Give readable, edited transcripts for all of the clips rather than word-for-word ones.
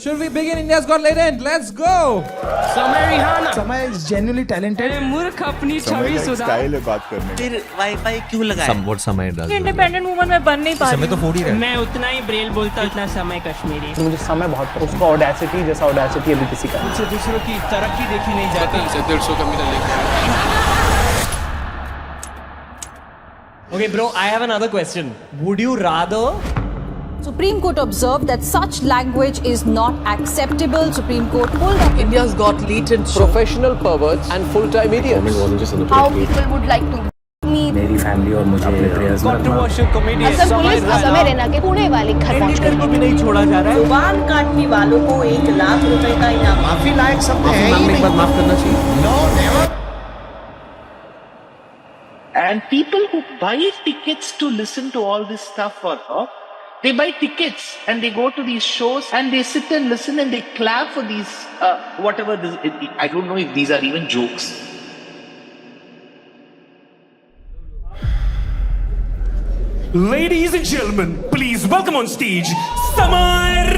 Should we begin India's Got Talent? Let's go! समय Rihanna समय is genuinely talented. मूर्ख अपनी छवि सुधार स्टाइल है बात करने फिर वाईफाई क्यों लगाया? Somewhat समय does. इंडिपेंडेंट वुमन में बन नहीं पा रही समय तो 4 ही रहा है. मैं उतना ही ब्रेल बोलता उतना समय कश्मीरी मुझे समय बहुत पसंद उसका ऑडेसिटी जैसा ऑडेसिटी अभी किसी का मुझसे दूसरों की तरक्की देखी नहीं जाती. Okay, bro, I have another question. Would you rather Supreme Court observed that such language is not acceptable. Supreme Court pulled up India's got latent professional perverts and full-time idiots. How people would like to meet. मेरी family और मुझे अपने prayers में Controversial comedian Assam police असम रेना के पुणे वाले घर पहुंच इंडियन को भी नहीं छोड़ा जा रहा है. जुबान काटने वालों को 1 लाख रुपए का इनाम. माफी लायक सब है ही नहीं. माफ करना चाहिए. And people who buy tickets to listen to all this stuff for her, they buy tickets and they go to these shows and they sit and listen and they clap for these, whatever this, I don't know if these are even jokes. Ladies and gentlemen, please welcome on stage, Samar.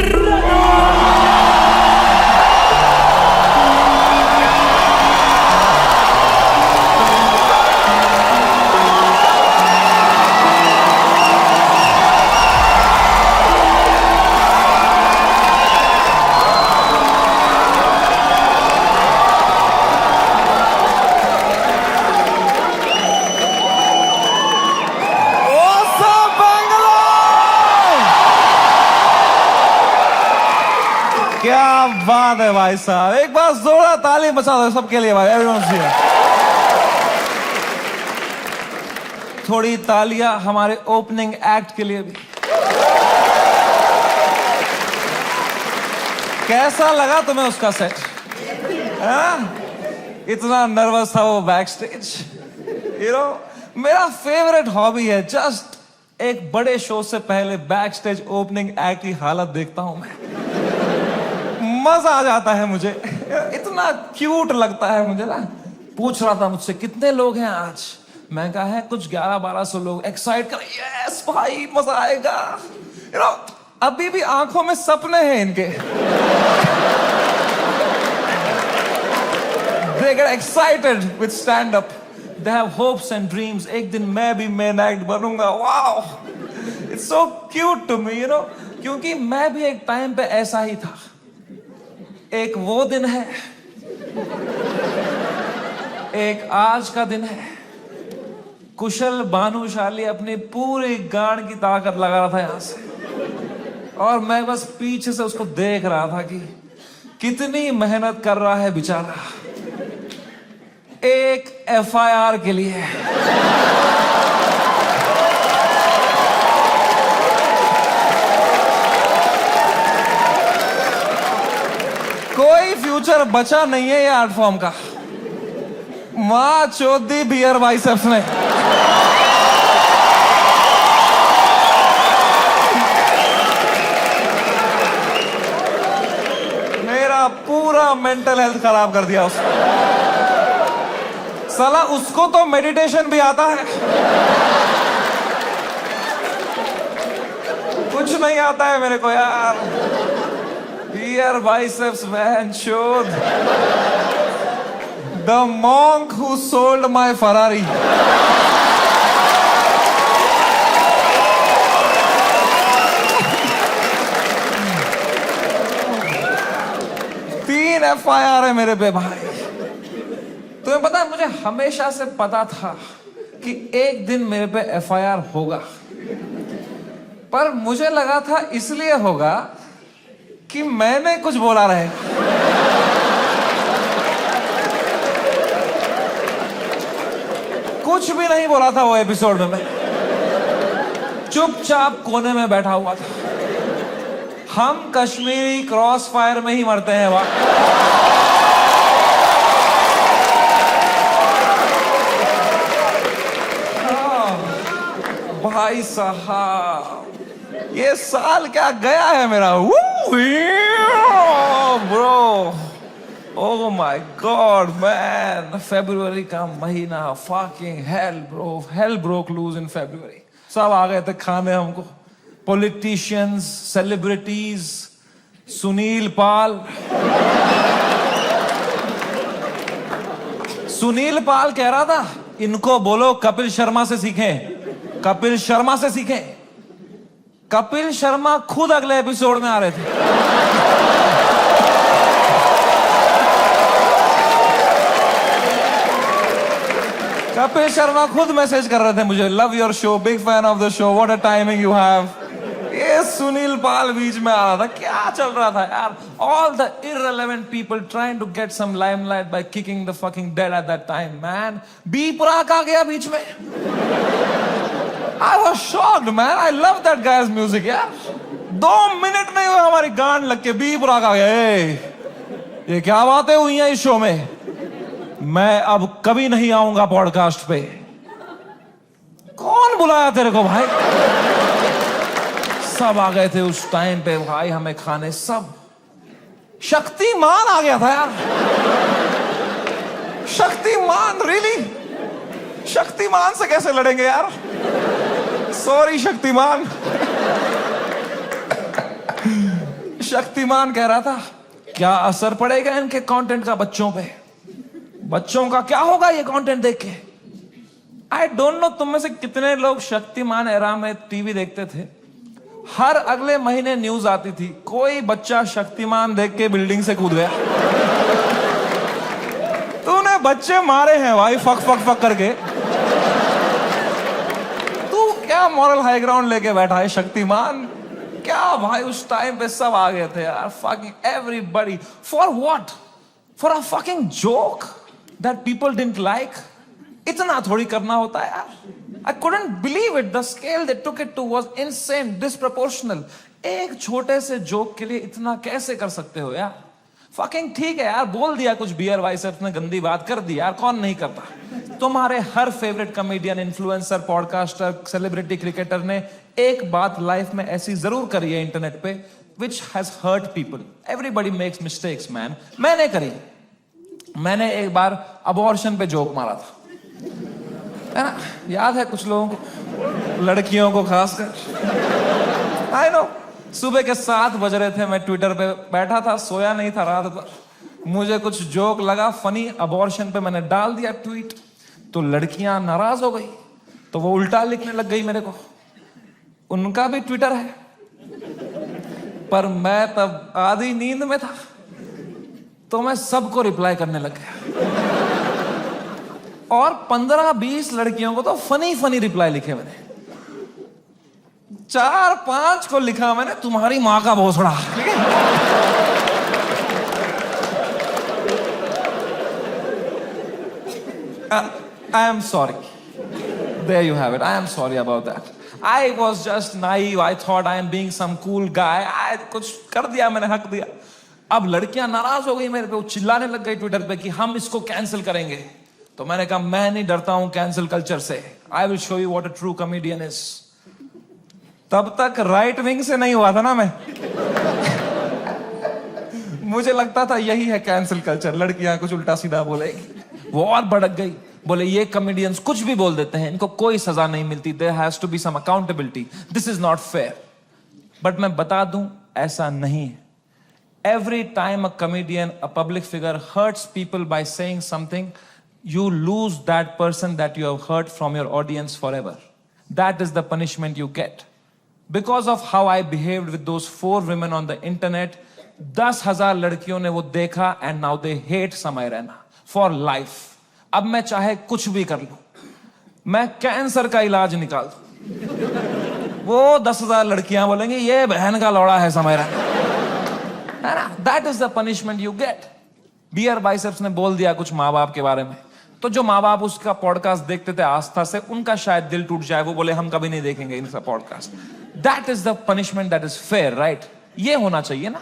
क्या बात है भाई साहब, एक बार जोरदार ताली बजा दो सबके लिए भाई. Everyone's here. थोड़ी तालियां हमारे ओपनिंग एक्ट के लिए भी. कैसा लगा तुम्हें उसका सेट? इतना नर्वस था वो बैक स्टेज. मेरा फेवरेट हॉबी है जस्ट एक बड़े शो से पहले बैक स्टेज ओपनिंग एक्ट की हालत देखता हूं मैं. मजा आ जाता है मुझे. इतना क्यूट लगता है मुझे ना. पूछ रहा था मुझसे कितने लोग हैं आज. मैं कहा है कुछ 1100-1200 लोग. एक्साइट कर. यस भाई मजा आएगा. अभी भी आंखों में सपने हैं इनके. They get excited with stand up. They have hopes and dreams. एक दिन मैं भी मेन एक्ट बनूंगा. Wow, it's so cute to me, क्योंकि मैं भी एक टाइम पे ऐसा ही था. एक वो दिन है, एक आज का दिन है. कुशल भानुशाली अपनी पूरी गांड की ताकत लगा रहा था यहां से और मैं बस पीछे से उसको देख रहा था कि कितनी मेहनत कर रहा है बेचारा एक FIR के लिए. कोई फ्यूचर बचा नहीं है ये आर्ट फॉर्म का. मां चौधी बियर बाइसेप्स ने. मेरा पूरा मेंटल हेल्थ खराब कर दिया उसने. साला उसको तो मेडिटेशन भी आता है, कुछ नहीं आता है मेरे को यार. Beer biceps, man, showed. The monk who sold my Ferrari. 3 FIR है मेरे पे भाई. तुम्हें पता है मुझे हमेशा से पता था कि एक दिन मेरे पे FIR होगा, पर मुझे लगा था इसलिए होगा कि मैंने कुछ बोला रहे. कुछ भी नहीं बोला था वो एपिसोड में. मैं चुपचाप कोने में बैठा हुआ था. हम कश्मीरी क्रॉस फायर में ही मरते हैं वहां. भाई साहब ये साल क्या गया है मेरा. Bro, oh my god man. फरवरी का महीना, fucking hell bro. Hell broke loose in February. सब आ गए थे खाने हमको. पॉलिटिशियंस, सेलिब्रिटीज, सुनील पाल कह रहा था इनको बोलो कपिल शर्मा से सीखें, कपिल शर्मा से सीखें। कपिल शर्मा खुद अगले एपिसोड में आ रहे थे। कपिल शर्मा खुद मैसेज कर रहे थे मुझे, love your show, big fan of the show, what a timing you have. ये सुनील पाल बीच में आ रहा था, क्या चल रहा था यार? All the irrelevant people trying to get some limelight by kicking the fucking dead at that time, man. B Praak आ गया बीच में। I was shocked, man. I love that guy's music, यार। 2 मिनट नहीं हुए हमारी गांड लग के बी प्राक आ गया। ये क्या बातें हुई हैं इस शो में? मैं अब कभी नहीं आऊंगा पॉडकास्ट पे। कौन बुलाया तेरे को भाई? सब आ गए थे उस टाइम पे भाई हमें खाने, सब। शक्तिमान आ गया था यार। शक्तिमान, रियली? शक्तिमान से कैसे लड़ेंगे यार? सॉरी शक्तिमान। शक्तिमान कह रहा था क्या असर पड़ेगा इनके कंटेंट का बच्चों पे? बच्चों का क्या होगा ये कंटेंट देख के? आई डोंट नो तुम में से कितने लोग शक्तिमान एरा में टीवी देखते थे। हर अगले महीने न्यूज आती थी कोई बच्चा शक्तिमान देख के बिल्डिंग से कूद गया। तूने बच्चे मारे हैं भाई फक फक फक करके। तू क्या मॉरल हाई ग्राउंड लेके बैठा है शक्तिमान? क्या भाई उस टाइम पे सब आ गए थे यार, fucking everybody. For what? For a fucking joke that people didn't like. इतना थोड़ी करना होता है यार। I couldn't believe it. The scale they took it to was insane, disproportional. एक छोटे से जोक के लिए इतना कैसे कर सकते हो यार? Fucking ठीक है यार, बोल दिया कुछ बियर बाइसेप्स ने, गंदी बात कर दी यार, कौन नहीं करता? तुम्हारे हर favourite comedian, influencer, podcaster, celebrity, cricketer ने एक बात लाइफ में ऐसी जरूर करी है इंटरनेट पे, which has hurt people. Everybody makes mistakes, man. मैंने करी। मैंने एक बार अबॉर्शन पे जोक मारा था, है ना? याद है कुछ लोगों को, लड़कियों को खासकर। आई नो, सुबह के 7 बज रहे थे, मैं ट्विटर पे बैठा था, सोया नहीं था रात भर। मुझे कुछ जोक लगा फनी अबॉर्शन पे, मैंने डाल दिया ट्वीट, तो लड़कियां नाराज हो गई, तो वो उल्टा लिखने लग गई मेरे को। उनका भी ट्विटर है, पर मैं तब आधी नींद में था, तो मैं सबको रिप्लाई करने लग गया। और 15-20 लड़कियों को तो फनी फनी रिप्लाई लिखे मैंने। 4-5 को लिखा मैंने तुम्हारी मां का भोसड़ा। I am sorry. There you have it. I am sorry about that. I was just naive. I thought I am being some cool guy. I कुछ कर दिया मैंने, हक दिया। अब लड़कियां नाराज हो गई मेरे पे, वो चिल्लाने लग गई ट्विटर पे कि हम इसको कैंसिल करेंगे। तो मैंने कहा मैं नहीं डरता हूं कैंसिल कल्चर से। I will show you what a true comedian is. तब तक राइट विंग से नहीं हुआ था ना मैं। मुझे लगता था यही है कैंसिल कल्चर, लड़कियां कुछ उल्टा सीधा बोलेगी। वो और भड़क गई, बोले ये कॉमेडियंस कुछ भी बोल देते हैं, इनको कोई सजा नहीं मिलती, there has to be some accountability, this is not fair. But मैं बता दूं ऐसा नहीं है। Every time a comedian, a public figure hurts people by saying something, you lose that person that you have hurt from your audience forever. That is the punishment you get. Because of how I behaved with those 4 women on the internet, 10,000 लड़कियों ने वो देखा and now they hate समय Raina for life. अब मैं चाहे कुछ भी कर लूं, मैं कैंसर का इलाज निकाल दूं, वो 10,000 लड़कियां बोलेंगी ये बहन का लौड़ा है Samay Raina. That is the punishment you get. Beer biceps ने बोल दिया कुछ माँ बाप के बारे में, तो जो माँ बाप उसका पॉडकास्ट देखते थे आस्था से, उनका शायद दिल टूट जाए, वो बोले हम कभी नहीं देखेंगे इनका podcast. That is the punishment that is fair, right? ये होना चाहिए ना,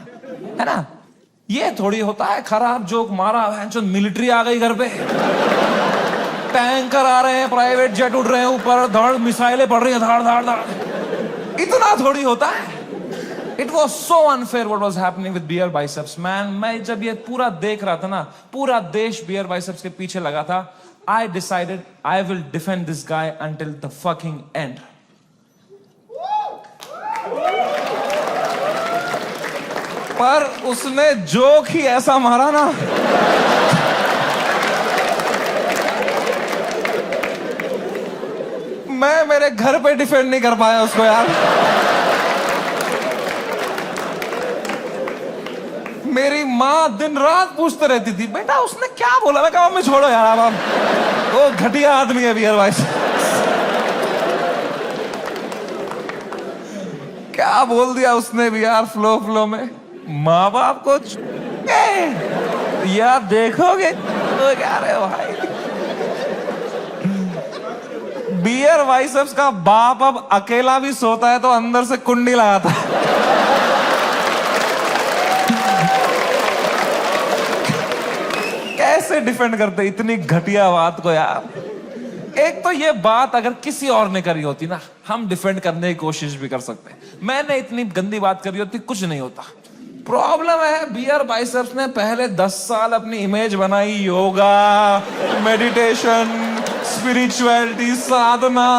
है ना? ये थोड़ी होता है खराब जोक मारा, जो मिलिट्री आ गई घर पे, टैंकर आ रहे हैं, प्राइवेट जेट उड़ रहे हैं ऊपर, धड़ मिसाइलें पड़ रही हैं, धाड़ धाड़ धाड़, इतना थोड़ी होता है। It was so unfair what was happening with beer biceps, man. मैं जब ये पूरा देख रहा था ना, पूरा देश beer biceps के पीछे लगा था, I decided I will defend this guy until the fucking end. पर उसने जोक ही ऐसा मारा ना, मैं मेरे घर पे डिफेंड नहीं कर पाया उसको यार। मेरी माँ दिन रात पूछते रहती थी, बेटा उसने क्या बोला? मैं कहा मम्मी छोड़ो यार, अब वो घटिया आदमी है बियर वाइस। क्या बोल दिया उसने भी यार फ्लो में। माँ बाप को यार देखोगे तो क्या रहे भाई, बियर वाइसेप्स का बाप अब अकेला भी सोता है तो अंदर से कुंडी लगाता है। कैसे डिफेंड करते इतनी घटिया बात को यार। एक तो ये बात अगर किसी और ने करी होती ना, हम डिफेंड करने की कोशिश भी कर सकते। मैंने इतनी गंदी बात करी होती, कुछ नहीं होता। प्रॉब्लम है बियर बाइसेप्स ने पहले 10 साल अपनी इमेज बनाई, योगा, मेडिटेशन, स्पिरिचुअलिटी, साधना,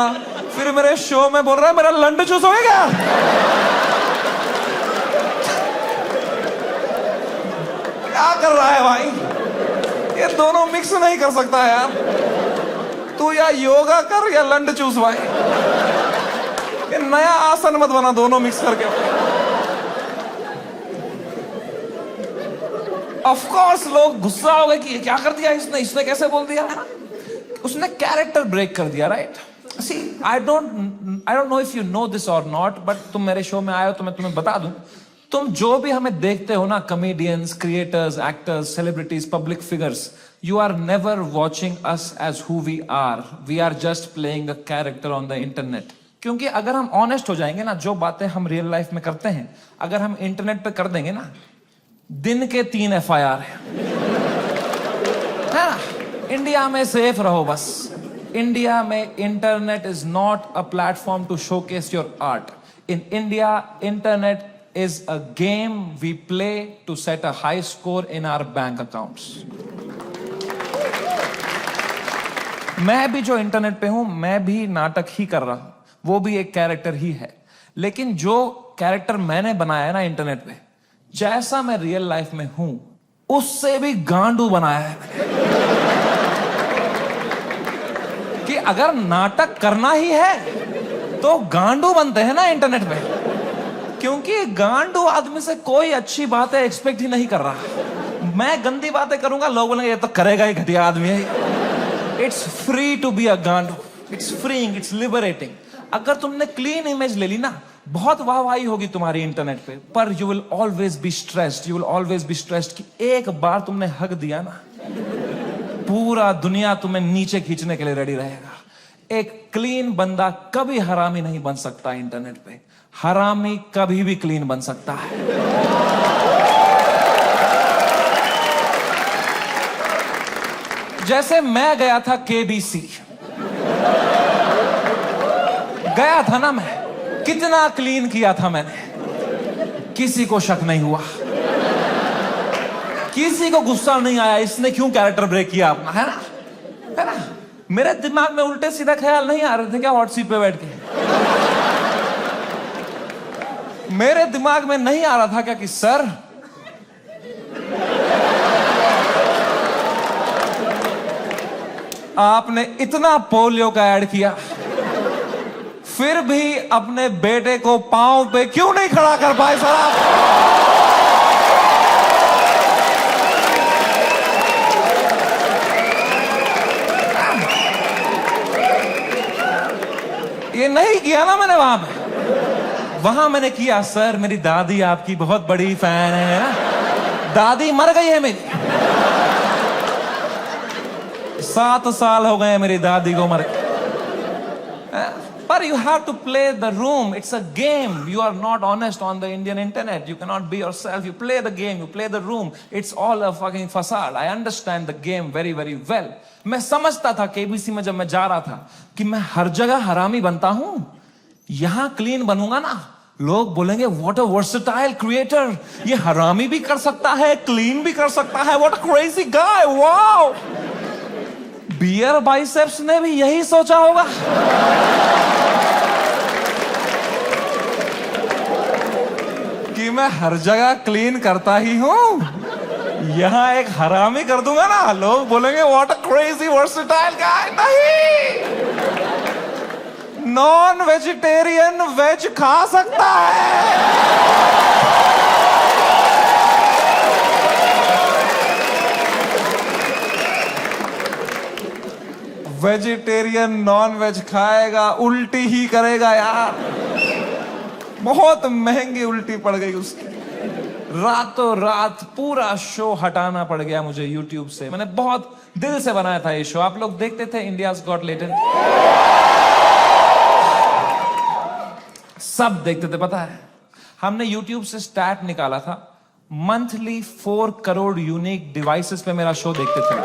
फिर मेरे शो में बोल रहा है मेरा लंड चूस हो गया। क्या कर रहा है भाई? ये दोनों मिक्स नहीं कर सकता यार। तू या योगा कर या लंड चूस भाई। ये नया आसन मत बना दोनों मिक्स करके। ऑफ कोर्स लोग गुस्सा हो गए कि क्या कर दिया इसने कैसे बोल दिया है ना। उसने कैरेक्टर ब्रेक कर दिया, right? See I don't know if you know this और नॉट, बट तुम मेरे शो में आए हो तो मैं तुम्हें बता दूं, तुम जो भी हमें देखते हो ना, comedians, creators, actors, celebrities, public figures, you are never watching us as who we are. We are just playing a character on the internet. क्योंकि अगर हम ऑनेस्ट हो जाएंगे ना, जो बातें हम रियल लाइफ में करते हैं अगर हम इंटरनेट पे कर देंगे ना, दिन के 3 FIR है ना। इंडिया में सेफ रहो बस। इंडिया में internet is not a platform to showcase your art. In India internet is a game we play to set a high score in our bank accounts. मैं भी जो इंटरनेट पे हूं, मैं भी नाटक ही कर रहा हूं, वो भी एक कैरेक्टर ही है। लेकिन जो कैरेक्टर मैंने बनाया है ना इंटरनेट पे, जैसा मैं रियल लाइफ में हूं उससे भी गांडू बनाया है कि अगर नाटक करना ही है तो गांडू बनते हैं ना इंटरनेट पे। क्योंकि गांडू आदमी से कोई अच्छी बातें एक्सपेक्ट ही नहीं कर रहा। मैं गंदी बातें करूंगा, लोग बोलेंगे ये तो करेगा ही, घटिया आदमी है। It's free to be a gandu, it's freeing, it's liberating. अगर तुमने क्लीन इमेज ले ली ना, बहुत वाहवाही होगी तुम्हारी इंटरनेट पे, पर you will always be stressed. You will always be stressed कि एक बार तुमने हक दिया ना, पूरा दुनिया तुम्हें नीचे खींचने के लिए रेडी रहेगा। एक क्लीन बंदा कभी हरामी नहीं बन सकता इंटरनेट पे। हरामी कभी भी क्लीन बन सकता है। जैसे मैं गया था KBC, गया था ना मैं, कितना क्लीन किया था मैंने, किसी को शक नहीं हुआ, किसी को गुस्सा नहीं आया इसने क्यों कैरेक्टर ब्रेक किया अपना, है ना। मेरे दिमाग में उल्टे सीधा ख्याल नहीं आ रहे थे क्या हॉट सीट पे बैठ के? मेरे दिमाग में नहीं आ रहा था क्या कि सर आपने इतना पोलियो का ऐड किया, फिर भी अपने बेटे को पांव पे क्यों नहीं खड़ा कर पाए सर आप? ये नहीं किया ना मैंने वहां पे। वहां मैंने किया, सर मेरी दादी आपकी बहुत बड़ी फैन है ना, दादी मर गई है मेरी, 7 साल हो गए मेरी दादी को मरे। पर you have to play the room. It's a game. You are not honest on the Indian internet. You cannot be yourself. You play the game. You play the room. It's all a fucking facade. I understand the game very, very well. मैं समझता था KBC में जब मैं जा रहा था कि मैं हर जगह हरामी बनता हूं, यहां क्लीन बनूंगा ना, लोग बोलेंगे व्हाट अ वर्सेटाइल क्रिएटर, ये हरामी भी कर सकता है, क्लीन भी कर सकता है, what a crazy guy, wow. Beer biceps ने भी यही सोचा होगा। कि मैं हर जगह क्लीन करता ही हूं, यहां एक हरामी कर दूंगा ना, लोग बोलेंगे व्हाट अ क्रेजी वर्सेटाइल गाय। नहीं, नॉन वेजिटेरियन वेज खा सकता है। वेजिटेरियन नॉन वेज खाएगा, उल्टी ही करेगा यार। बहुत महंगी उल्टी पड़ गई उसकी, रातों रात पूरा शो हटाना पड़ गया मुझे YouTube से। मैंने बहुत दिल से बनाया था ये शो, आप लोग देखते थे इंडियाज गॉट टैलेंट, सब देखते थे। पता है हमने YouTube से स्टैट निकाला था, मंथली 4 करोड़ यूनिक डिवाइसेस पे मेरा शो देखते थे।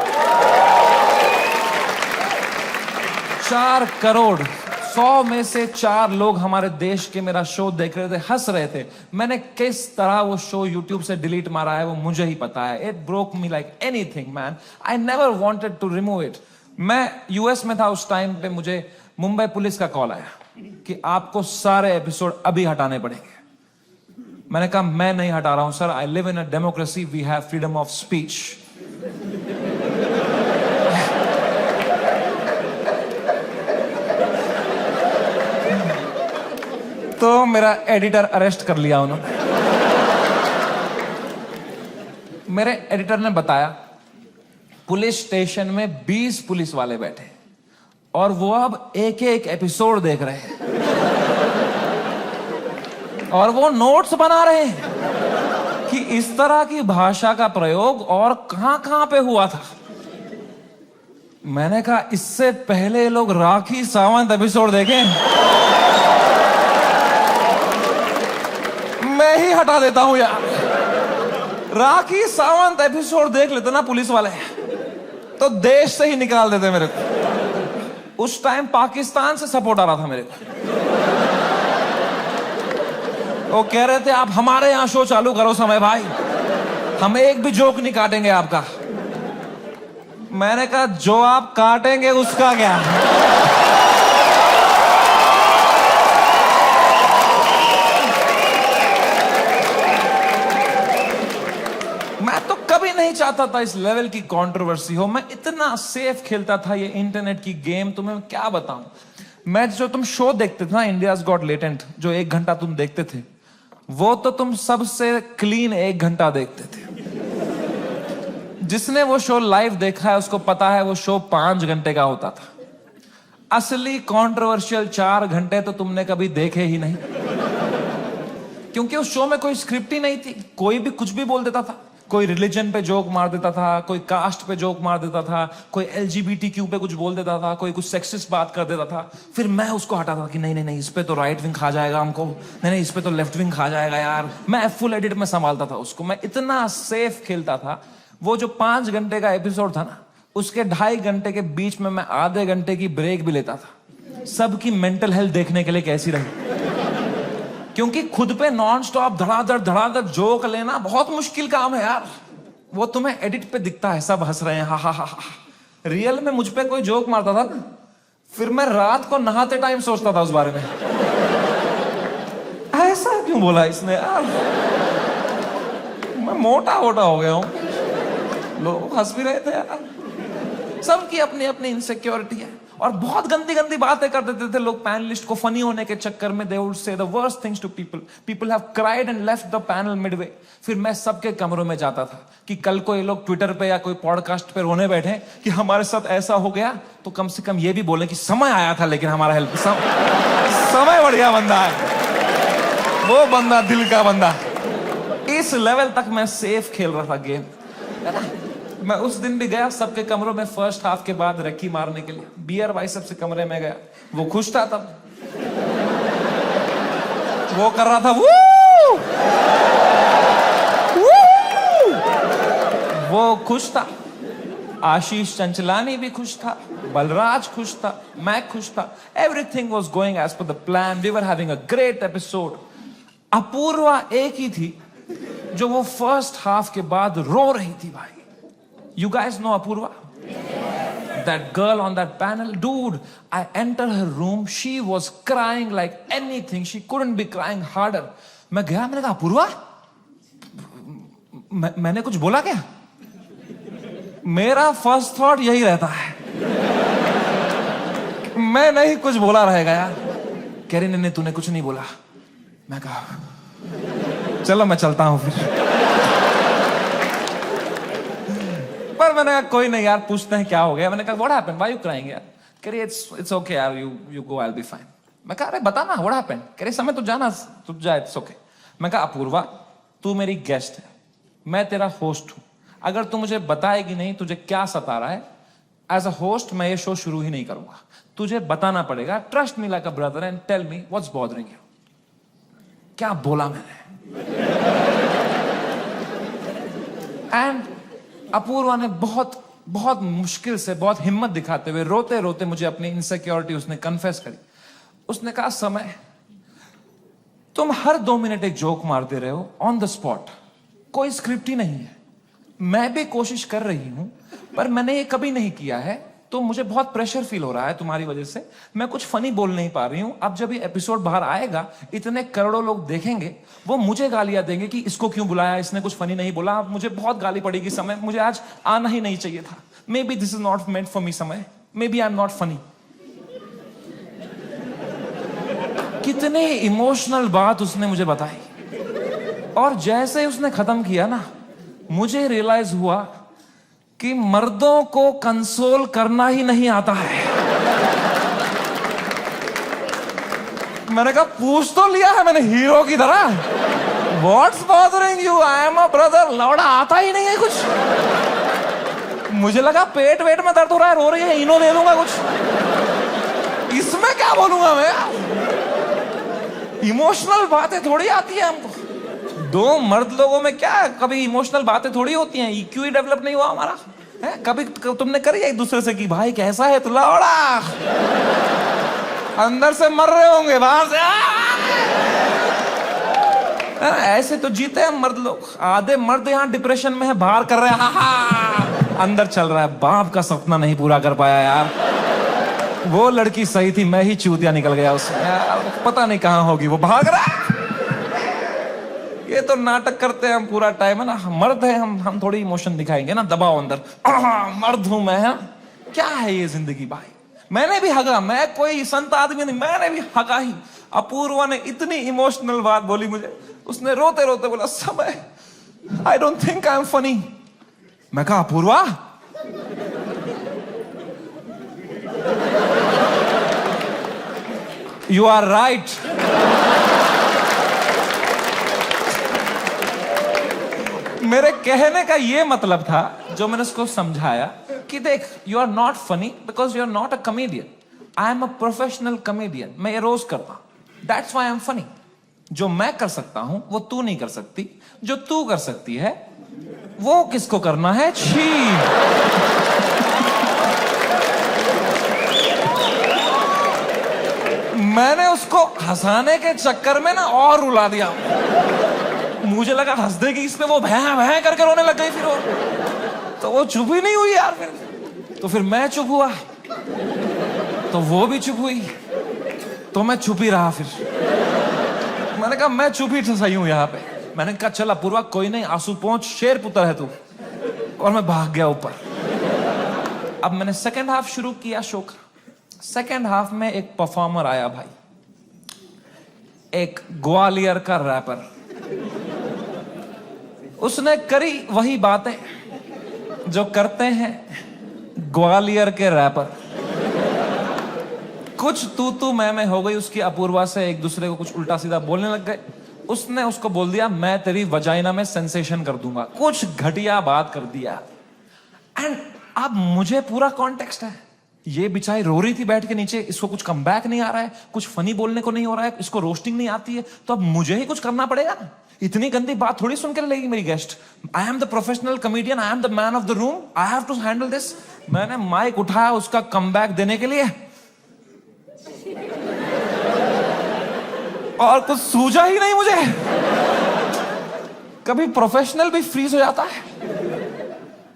4 करोड़, 100 में से 4 लोग हमारे देश के मेरा शो देख रहे थे, हंस रहे थे। मैंने किस तरह वो शो YouTube से डिलीट मारा है वो मुझे ही पता है। It broke me like anything man, I never wanted to remove it. मैं यूएस में था उस टाइम पे, मुझे मुंबई पुलिस का कॉल आया कि आपको सारे एपिसोड अभी हटाने पड़ेंगे। मैंने कहा मैं नहीं हटा रहा हूं sir, I live in a democracy, we have freedom of speech. तो मेरा एडिटर अरेस्ट कर लिया उन्होंने। मेरे एडिटर ने बताया पुलिस स्टेशन में 20 पुलिस वाले बैठे और वो अब एक एक एपिसोड देख रहे हैं और वो नोट्स बना रहे हैं कि इस तरह की भाषा का प्रयोग और कहां पे हुआ था। मैंने कहा इससे पहले लोग राखी सावंत एपिसोड देखें, मैं ही हटा देता हूं यार। राखी सावंत एपिसोड देख लेते ना पुलिस वाले तो देश से ही निकाल देते मेरे को। उस टाइम पाकिस्तान से सपोर्ट आ रहा था मेरे को, वो कह रहे थे आप हमारे यहां शो चालू करो समय भाई, हम एक भी जोक नहीं काटेंगे आपका। मैंने कहा जो आप काटेंगे उसका क्या। मैं तो कभी नहीं चाहता था इस लेवल की कंट्रोवर्सी हो। मैं इतना सेफ खेलता था ये इंटरनेट की गेम, तुम्हें क्या बताऊं। मैं जो तुम शो देखते थे ना इंडियाज गॉट टैलेंट, जो 1 घंटा तुम देखते थे, वो तो तुम सबसे क्लीन 1 घंटा देखते थे। जिसने वो शो लाइव देखा है उसको पता है वो शो 5 घंटे का होता था। असली कंट्रोवर्शियल 4 घंटे तो तुमने कभी देखे ही नहीं, क्योंकि उस शो में कोई स्क्रिप्ट ही नहीं थी। कोई भी कुछ भी बोल देता था, कोई रिलीजन पे जोक मार देता था, कोई कास्ट पे जोक मार देता था, कोई LGBTQ पे कुछ बोल देता था, कोई कुछ सेक्सिस्ट बात कर देता था। फिर मैं उसको हटाता था कि नहीं नहीं नहीं, इस पे तो राइट विंग खा जाएगा हमको, नहीं नहीं इस पे तो लेफ्ट विंग खा जाएगा यार। मैं फुल एडिट में संभालता था उसको, मैं इतना सेफ खेलता था। वो जो 5 घंटे का एपिसोड था ना, उसके 2.5 घंटे के बीच में मैं आधे घंटे की ब्रेक भी लेता था, सबकी मेंटल हेल्थ देखने के लिए कैसी रही। क्योंकि खुद पे नॉन स्टॉप धड़ाधड़ जोक लेना बहुत मुश्किल काम है यार। वो तुम्हें एडिट पे दिखता है सब हंस रहे हैं, हा हा हा हा। रियल में मुझ पे कोई जोक मारता था ना, फिर मैं रात को नहाते टाइम सोचता था उस बारे में, ऐसा क्यों बोला इसने यार, मैं मोटा हो गया हूं। लोग हंस भी रहे थे यार। सबकी अपनी अपनी इनसिक्योरिटी है और बहुत गंदी गंदी बातें कर देते थे लोग पैनलिस्ट को फनी होने के चक्कर में। They would say the worst things to people, people have cried and left the panel midway. फिर मैं सबके कमरों में जाता था कि कल को ये लोग ट्विटर पे या कोई पॉडकास्ट पे रोने बैठे कि हमारे साथ ऐसा हो गया, तो कम से कम ये भी बोले कि समय आया था लेकिन हमारा हेल्प समय बढ़िया बंदा है वो, बंदा दिल का बंदा। इस लेवल तक मैं सेफ खेल रहा था गेम। मैं उस दिन भी गया सबके कमरों में फर्स्ट हाफ के बाद रक्की मारने के लिए। बियर भाई सबसे कमरे में गया, वो खुश था तब, वो कर रहा था वू! वो खुश था। आशीष चंचलानी भी खुश था, बलराज खुश था, मैं खुश था। Everything was going as per the plan, we were having a great episode. Apoorva एक ही थी जो वो फर्स्ट हाफ के बाद रो रही थी भाई। You guys know Apurva? That girl on that panel, dude, I entered her room, she was crying like anything, she couldn't be crying harder. मैं गया, मैंने कहा अपूर्वा मैंने कुछ बोला क्या? मेरा फर्स्ट थॉट यही रहता है, मैं नहीं कुछ बोला रहेगा यार। कह रही नहीं तूने कुछ नहीं बोला। मैं कहा चलो मैं चलता हूं फिर। पर मैंने कहा कोई नहीं यार, पूछते हैं क्या हो गया। मैंने कहा what happened, why you crying यार? कह रही इट्स ओके यार, you go, I will be fine. मैं कहा अरे बता ना व्हाट हैपेंड। कह रही समय तो जाना, तू जा, इट्स ओके। मैं कहा अपूर्वा तू मेरी गेस्ट है, मैं तेरा होस्ट हूं, अगर तू मुझे बताएगी नहीं तुझे क्या सता रहा है, एज अ होस्ट मैं ये शो शुरू ही नहीं करूंगा। तुझे बताना पड़ेगा, trust me like a brother and tell me what's bothering you. क्या बोला मैंने? एंड अपूर्वा ने बहुत बहुत मुश्किल से, बहुत हिम्मत दिखाते हुए, रोते रोते मुझे अपनी इनसिक्योरिटी उसने कन्फेस करी। उसने कहा समय तुम हर 2 मिनट एक जोक मारते रहे हो ऑन द स्पॉट, कोई स्क्रिप्ट ही नहीं है। मैं भी कोशिश कर रही हूं पर मैंने ये कभी नहीं किया है, तो मुझे बहुत प्रेशर फील हो रहा है तुम्हारी वजह से। मैं कुछ फनी बोल नहीं पा रही हूं। अब जब ये एपिसोड बाहर आएगा, इतने करोड़ों लोग देखेंगे, वो मुझे गालियां देंगे कि इसको क्यों बुलाया, इसने कुछ फनी नहीं बोला। मुझे बहुत गाली पड़ेगी समय, मुझे आज आना ही नहीं चाहिए था। May be this is not meant for me Samay, may be I am not funny. कितने इमोशनल बात उसने मुझे बताई, और जैसे उसने खत्म किया ना, मुझे रियलाइज हुआ कि मर्दों को कंसोल करना ही नहीं आता है। मैंने कहा पूछ तो लिया है मैंने हीरो की तरह, what's bothering you, I am a brother. लौड़ा आता ही नहीं है कुछ। मुझे लगा पेट वेट में दर्द हो रहा है, रो रही है, इनो दे दूंगा कुछ, इसमें क्या बोलूंगा मैं? इमोशनल बातें थोड़ी आती है हमको। 2 मर्द लोगों में क्या कभी इमोशनल बातें थोड़ी होती हैं? EQ ही डेवलप नहीं हुआ हमारा है? कभी तुमने करी एक दूसरे से कि भाई कैसा है तू? लौड़ा अंदर से मर रहे होंगे, बाहर से ऐसे तो जीते हैं मर्द लोग। आधे मर्द यहाँ डिप्रेशन में है, बाहर कर रहे हैं, अंदर चल रहा है बाप का सपना नहीं पूरा कर पाया यार। वो लड़की सही थी, मैं ही चूतिया निकल गया उसमें यार, पता नहीं कहां होगी, वो भाग रहा है। ये तो नाटक करते हैं हम पूरा टाइम, है ना। मर्द है हम थोड़ी इमोशन दिखाएंगे ना, दबाओ अंदर, मर्द हूं मैं, है? क्या है ये जिंदगी भाई? मैंने भी हगा, मैं कोई संत आदमी नहीं, मैंने भी हगा ही। अपूर्वा ने इतनी इमोशनल बात बोली मुझे, उसने रोते रोते बोला समय आई don't think I am funny. मैं कहा अपूर्वा यू आर राइट। मेरे कहने का ये मतलब था, जो मैंने उसको समझाया कि देख, you are not funny because you are not a comedian, I am a professional comedian. मैं ये रोज करता हूं, that's why I am funny. जो मैं कर सकता हूं वो तू नहीं कर सकती, जो तू कर सकती है वो किसको करना है? छी। मैंने उसको हंसाने के चक्कर में ना और रुला दिया। मुझे लगा हंस देगी इस पे, वो भैं भैं करके रोने लग गई। फिर वो तो वो चुप ही नहीं हुई यार। तो फिर मैं चुप हुआ, तो वो भी चुप हुई, तो मैं चुप ही रहा। फिर मैंने कहा मैं चुप ही सही हूं यहाँ पे। मैंने कहा चल अपूर्वा कोई नहीं, आंसू पहुंच, शेर पुत्र है तू। और मैं भाग गया ऊपर। अब मैंने सेकंड हाफ शुरू किया शो का। सेकंड हाफ में एक परफॉर्मर आया भाई, एक ग्वालियर का रैपर। उसने करी वही बातें जो करते हैं ग्वालियर के रैपर। कुछ तू मैं हो गई उसकी अपूर्वा से, एक दूसरे को कुछ उल्टा सीधा बोलने लग गए। उसने उसको बोल दिया मैं तेरी वजाइना में सेंसेशन कर दूंगा, कुछ घटिया बात कर दिया। एंड अब मुझे पूरा कॉन्टेक्स्ट है, ये बेचारी रो रही थी बैठ के नीचे, इसको कुछ कमबैक नहीं आ रहा है, कुछ फनी बोलने को नहीं हो रहा है, इसको रोस्टिंग नहीं आती है, तो अब मुझे ही कुछ करना पड़ेगा ना। इतनी गंदी बात थोड़ी सुन के लेगी मेरी guest. I am the professional comedian, I am the man of the room, I have to handle this. मैंने माइक उठाया उसका कमबैक देने के लिए, और कुछ सूझा ही नहीं मुझे। कभी प्रोफेशनल भी फ्रीज हो जाता है।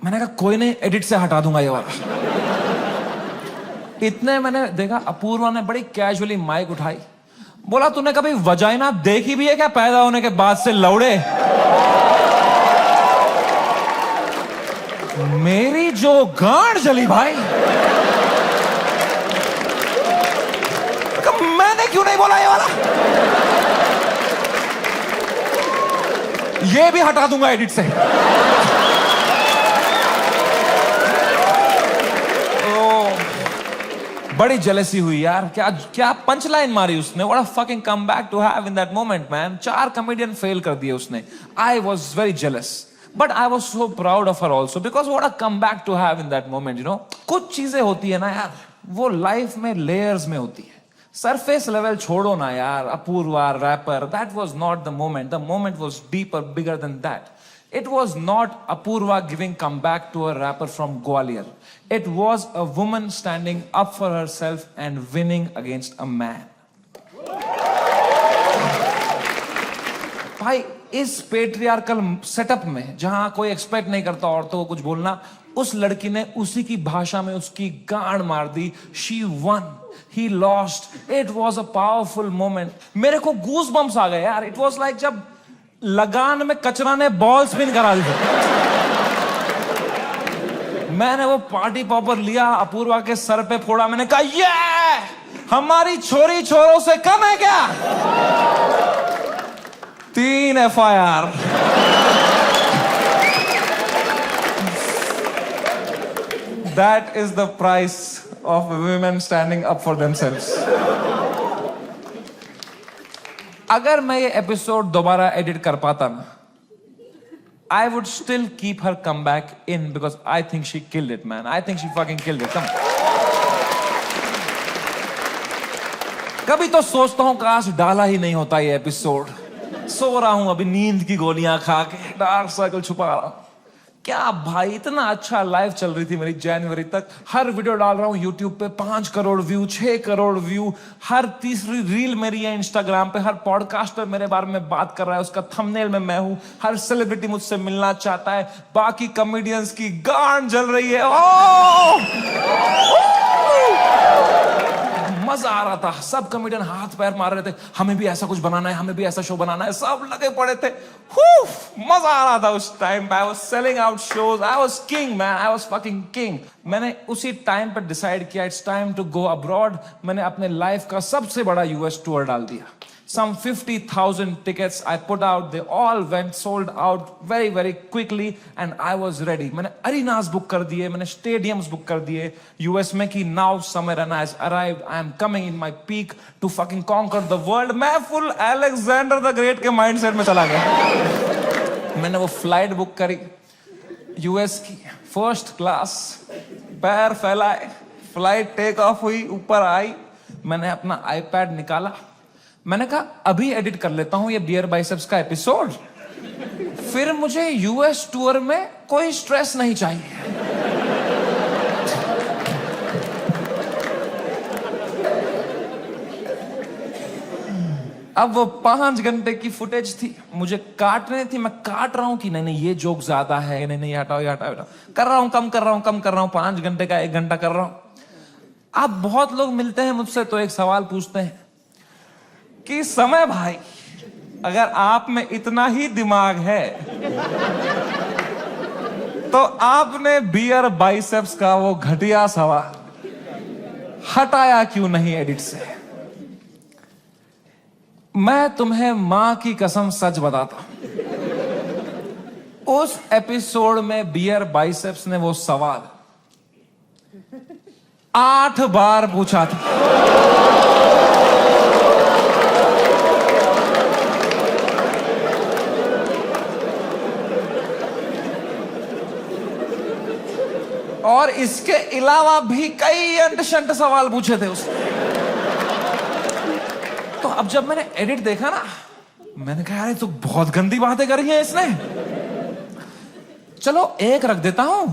मैंने कहा कोई नहीं, एडिट से हटा दूंगा ये वाला। इतने मैंने देखा अपूर्वा ने बड़ी कैजुअली माइक उठाई, बोला तूने कभी वजाइना देखी भी है क्या पैदा होने के बाद से लौड़े? मेरी जो गांड जली भाई, मैंने क्यों नहीं बोला ये वाला? ये भी हटा दूंगा एडिट से। बड़ी जेलसी हुई यार। क्या क्या पंच लाइन मारी उसने। What a fucking comeback to have in that moment man. 4 comedian fail कर दिए उसने। I was very jealous but I was so proud of her also because what a comeback to have in that moment. You know, कुछ चीजें होती है ना यार, वो लाइफ में लेयर्स में होती है। सरफेस लेवल छोड़ो ना यार। Apoorva rapper, that was not the moment. The moment was deeper, bigger than that. It was not Apurva giving comeback to a rapper from Gwalior. It was a woman standing up for herself and winning against a man. भाई, इस patriarchal setup में जहां कोई expect नहीं करता औरतों को कुछ बोलना, उस लड़की ने उसी की भाषा में उसकी गांड मार दी. She won. He lost. It was a powerful moment. मेरे को गूज बम्स आ गए यार. It was like जब लगान में कचरा ने बॉल स्पिन करा दी. मैंने वो पार्टी पॉपर लिया, अपूर्वा के सर पे फोड़ा. मैंने कहा ये हमारी छोरी छोरों से कम है क्या? 3 FIR. That is the price of women standing up for themselves. अगर मैं ये एपिसोड दोबारा एडिट कर पाता ना, I would still keep her comeback in because I think she killed it, man. I think she fucking killed it. Come. कभी तो सोचता हूँ काश डाला ही नहीं होता ये एपिसोड. सो रहा हूँ अभी नींद की गोलियां खा के, डार्क सर्कल छुपा रहा हूँ. क्या भाई, इतना अच्छा लाइव चल रही थी मेरी जनवरी तक. हर वीडियो डाल रहा हूँ यूट्यूब पे, 5 करोड़ व्यू, 6 करोड़ व्यू. हर तीसरी रील मेरी है इंस्टाग्राम पे. हर पॉडकास्टर मेरे बारे में बात कर रहा है, उसका थंबनेल में मैं हूँ. हर सेलिब्रिटी मुझसे मिलना चाहता है. बाकी कॉमेडियंस की गांड जल रही है. मजा आ रहा था. सब कॉमेडियन हाथ पैर मार रहे थे, हमें भी ऐसा कुछ बनाना है, हमें भी ऐसा शो बनाना है. सब लगे पड़े थे. मजा आ रहा था उस टाइम पे. I was selling out shows. I was king man. I was fucking king. मैंने उसी टाइम पे डिसाइड किया it's time to go abroad. मैंने अपने लाइफ का सबसे बड़ा यूएस टूर डाल दिया. Some 50,000 tickets I put out. They all went sold out very, very quickly and I was ready. मैंने arenas book कर दिए, मैंने stadiums book कर दिए US में कि now summer and has arrived. I am coming in my peak to fucking conquer the world. मैं full Alexander the Great के mindset में चला गया. मैंने वो flight book करी US की, first class. पैर फैलाए, flight take off हुई, ऊपर आई. मैंने अपना iPad निकाला. मैंने कहा अभी एडिट कर लेता हूं ये बियर बाइसेप्स का एपिसोड, फिर मुझे यूएस टूर में कोई स्ट्रेस नहीं चाहिए. अब वो 5 घंटे की फुटेज थी, मुझे काटने थी. मैं काट रहा हूं कि नहीं ये जोक ज्यादा है, नहीं हटाओ ये हटाओ. कर रहा हूं, कम कर रहा हूं. 5 घंटे का 1 घंटा कर रहा हूं. अब बहुत लोग मिलते हैं मुझसे तो एक सवाल पूछते हैं कि समय भाई, अगर आप में इतना ही दिमाग है तो आपने बियर बाइसेप्स का वो घटिया सवाल हटाया क्यों नहीं एडिट से? मैं तुम्हें मां की कसम सच बताता हूं, उस एपिसोड में बियर बाइसेप्स ने वो सवाल 8 बार पूछा था. और इसके अलावा भी कई अंट-शंट सवाल पूछे थे उसने. तो अब जब मैंने एडिट देखा ना, मैंने कहा यार तो बहुत गंदी बातें करी हैं इसने. चलो एक रख देता हूं,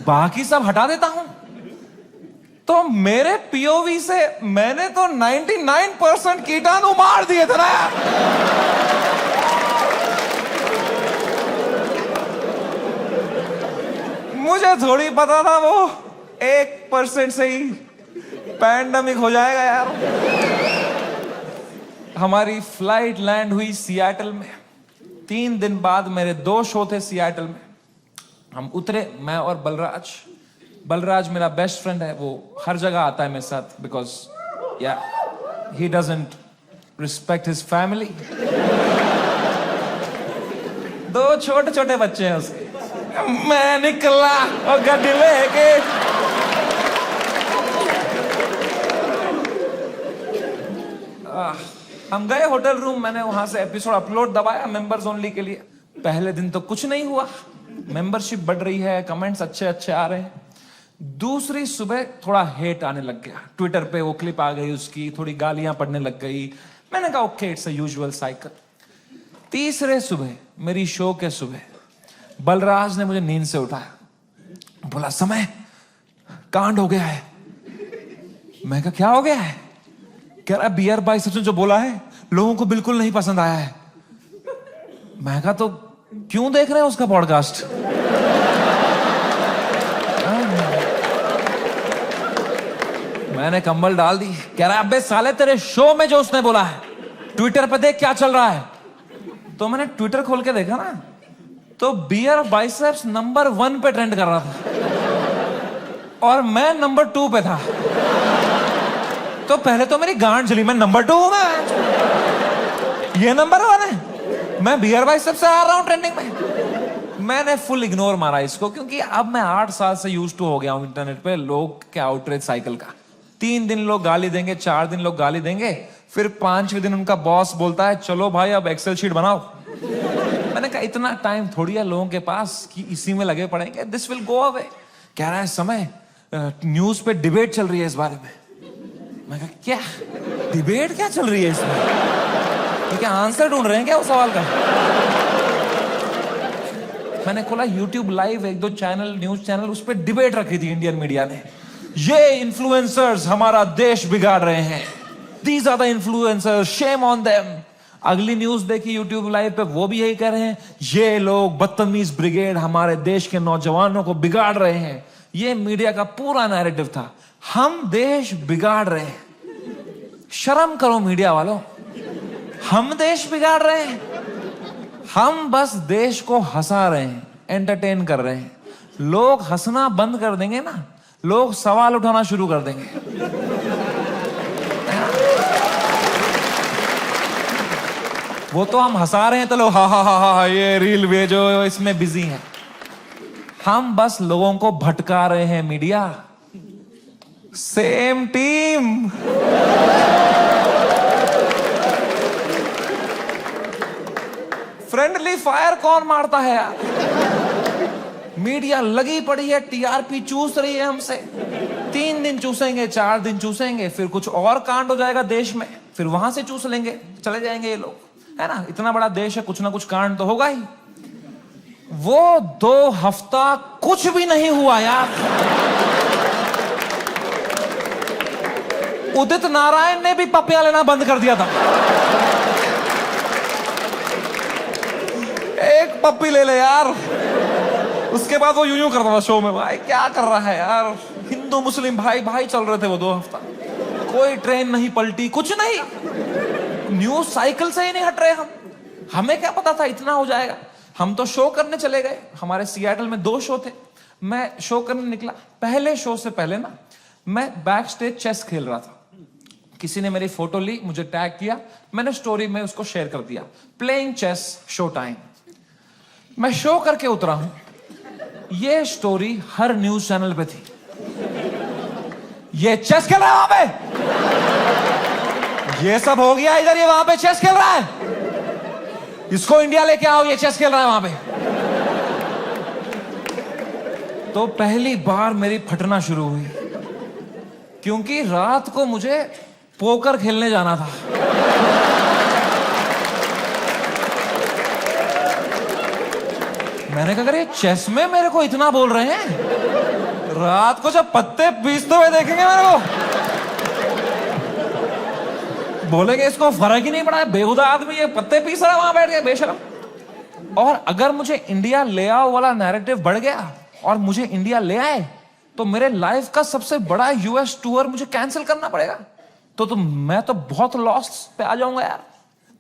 बाकी सब हटा देता हूं. तो मेरे पीओवी से मैंने तो 99% कीटाणु मार दिए थे ना. मुझे थोड़ी पता था वो 1% से ही पैंडेमिक हो जाएगा यार. हमारी फ्लाइट लैंड हुई सियाटल में. 3 दिन बाद मेरे 2 शो थे सियाटल में. हम उतरे, मैं और बलराज मेरा बेस्ट फ्रेंड है, वो हर जगह आता है मेरे साथ, बिकॉज या he doesn't respect his family. दो छोटे छोटे बच्चे हैं उसके। मैं निकला और गड्डी लेके, हम गए होटल रूम, मैंने वहां से एपिसोड अपलोड दबाया मेंबर्स ओनली के लिए। पहले दिन तो कुछ नहीं हुआ, मेंबरशिप बढ़ रही है, कमेंट्स अच्छे अच्छे आ रहे हैं। दूसरी सुबह थोड़ा हेट आने लग गया, ट्विटर पे वो क्लिप आ गई उसकी, थोड़ी गालियां पड़ने लग गई। मैंने कहा okay, it's a usual cycle. तीसरे सुबह, मेरी शो के सुबह, बलराज ने मुझे नींद से उठाया, बोला समय कांड हो गया है। मैं कहा क्या हो गया है? कह रहा बियर बाइसेप्स ने जो बोला है लोगों को बिल्कुल नहीं पसंद आया है। मैं कहा तो क्यों देख रहे हैं उसका पॉडकास्ट? मैंने कंबल डाल दी। कह रहा अबे साले तेरे शो में जो उसने बोला है ट्विटर पे देख क्या चल रहा है। तो मैंने ट्विटर खोल के देखा ना, तो बियर बाइसेप्स नंबर 1 पे ट्रेंड कर रहा था और मैं नंबर 2 पे था। तो पहले तो मेरी गांड जली, मैं नंबर 2 हूं, मैं ये नंबर 1 है, मैं बियर बाइसेप्स से आ रहा हूं ट्रेंडिंग में। मैंने फुल इग्नोर मारा इसको, क्योंकि अब मैं 8 साल से यूज्ड टू हो गया हूं इंटरनेट पे लोग के आउटरीच साइकिल का। 3 दिन लोग गाली देंगे, 4 दिन लोग गाली देंगे, फिर 5वें दिन उनका बॉस बोलता है चलो भाई अब एक्सेल शीट बनाओ। मैंने कहा इतना टाइम थोड़ी है लोगों के पास कि इसी में लगे पड़ेंगे, दिस विल गो अवे। कह रहा है समय न्यूज पे डिबेट चल रही है इस बारे में। मैं कहा क्या डिबेट क्या चल रही है इसमें? क्या आंसर ढूंढ रहे हैं क्या उस सवाल का? मैंने खोला YouTube live, 1-2 channel, news channel, उस पर डिबेट रखी थी इंडियन मीडिया ने। ये इन्फ्लुएंसर्स हमारा देश बिगाड़ रहे हैं, these are the influencers, shame on them. अगली न्यूज देखी YouTube लाइव पे, वो भी यही कह रहे हैं ये लोग बदतमीज ब्रिगेड हमारे देश के नौजवानों को बिगाड़ रहे हैं। ये मीडिया का पूरा नैरेटिव था, हम देश बिगाड़ रहे हैं। शर्म करो मीडिया वालों, हम देश बिगाड़ रहे हैं? हम बस देश को हंसा रहे हैं, एंटरटेन कर रहे हैं। लोग हंसना बंद कर देंगे ना, लोग सवाल उठाना शुरू कर देंगे। वो तो हम हंसा रहे हैं तो लोग हा हा हा हा ये रील भेजो, इसमें बिजी हैं। हम बस लोगों को भटका रहे हैं media. Same team. Friendly fire कौन मारता है यार? मीडिया लगी पड़ी है, टीआरपी चूस रही है हमसे। 3 दिन चूसेंगे, 4 दिन चूसेंगे, फिर कुछ और कांड हो जाएगा देश में, फिर वहां से चूस लेंगे, चले जाएंगे ये लोग, है ना? इतना बड़ा देश है, कुछ ना कुछ कांड तो होगा ही। वो 2 हफ्ता कुछ भी नहीं हुआ यार। उदित नारायण ने भी पपियां लेना बंद कर दिया था। एक पप्पी ले ले यार, उसके बाद वो यूं करता था शो में, भाई क्या कर रहा है यार? हिंदू मुस्लिम भाई भाई चल रहे थे वो 2 हफ्ता, कोई ट्रेन नहीं पलटी, कुछ नहीं, न्यूज साइकिल से ही नहीं हट रहे हम। हमें क्या पता था इतना हो जाएगा? हम तो शो करने चले गए, हमारे सियाटल में 2 शो थे, मैं शो करने निकला। पहले शो से पहले ना मैं बैक स्टेज चेस खेल रहा था, किसी ने मेरी फोटो ली, मुझे टैग किया, मैंने स्टोरी में उसको शेयर कर दिया, प्लेइंग चेस शो टाइम। मैं शो करके उतरा हूं, ये स्टोरी हर न्यूज चैनल पे थी, ये चेस खेल रहा है वहां पे, ये सब हो गया इधर, ये वहां पे चेस खेल रहा है, इसको इंडिया लेके आओ, ये चेस खेल रहा है वहां पे। तो पहली बार मेरी फटना शुरू हुई, क्योंकि रात को मुझे पोकर खेलने जाना था। मैंने कहा अरे चेस में मेरे को इतना बोल रहे हैं, रात को जब पत्ते पीसते हुए देखेंगे मेरे को, बोलेंगे इसको फर्क ही नहीं पड़ा है, बेहुदा आदमी ये पत्ते पीस रहा है वहां बैठ के, बेशरम। और अगर मुझे इंडिया ले आओ वाला नैरेटिव बढ़ गया और मुझे इंडिया ले आए, तो मेरे लाइफ का सबसे बड़ा यूएस टूर मुझे कैंसिल करना पड़ेगा। तो मैं तो बहुत लॉस पे आ जाऊंगा यार।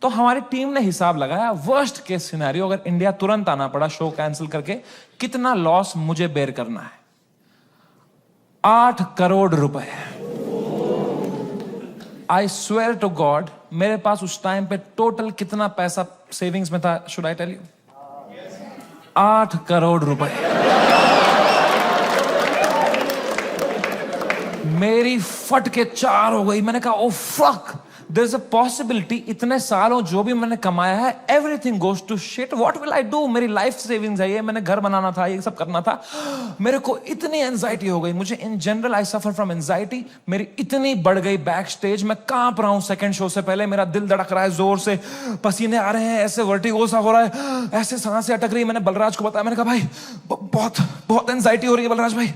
तो हमारी टीम ने हिसाब लगाया, वर्स्ट केस सिनेरियो अगर इंडिया तुरंत आना पड़ा शो कैंसिल करके, कितना लॉस मुझे बेयर करना है? 8 करोड़ रुपए। आई स्वेयर टू गॉड, मेरे पास उस टाइम पे टोटल कितना पैसा सेविंग्स में था, should I tell you? 8 crore रुपए। मेरी फट के 4 हो गई। मैंने कहा oh fuck, there is a possibility इतने सालों जो भी मैंने कमाया है, everything goes to shit, what will I do? मेरी लाइफ सेविंग्स है ये, मैंने घर बनाना था, ये सब करना था। मेरे को इतनी एंजाइटी हो गई। मुझे in general I suffer from anxiety. मेरी इतनी बढ़ गई बैक स्टेज, मैं कांप रहा हूं सेकंड शो से पहले, मेरा दिल धड़क रहा है जोर से, पसीने आ रहे हैं, ऐसे वर्टिगो सा हो रहा है, ऐसे सांसें अटक रही है। मैंने बलराज को बताया, मैंने कहा भाई बहुत बहुत एंजाइटी हो रही है बलराज भाई।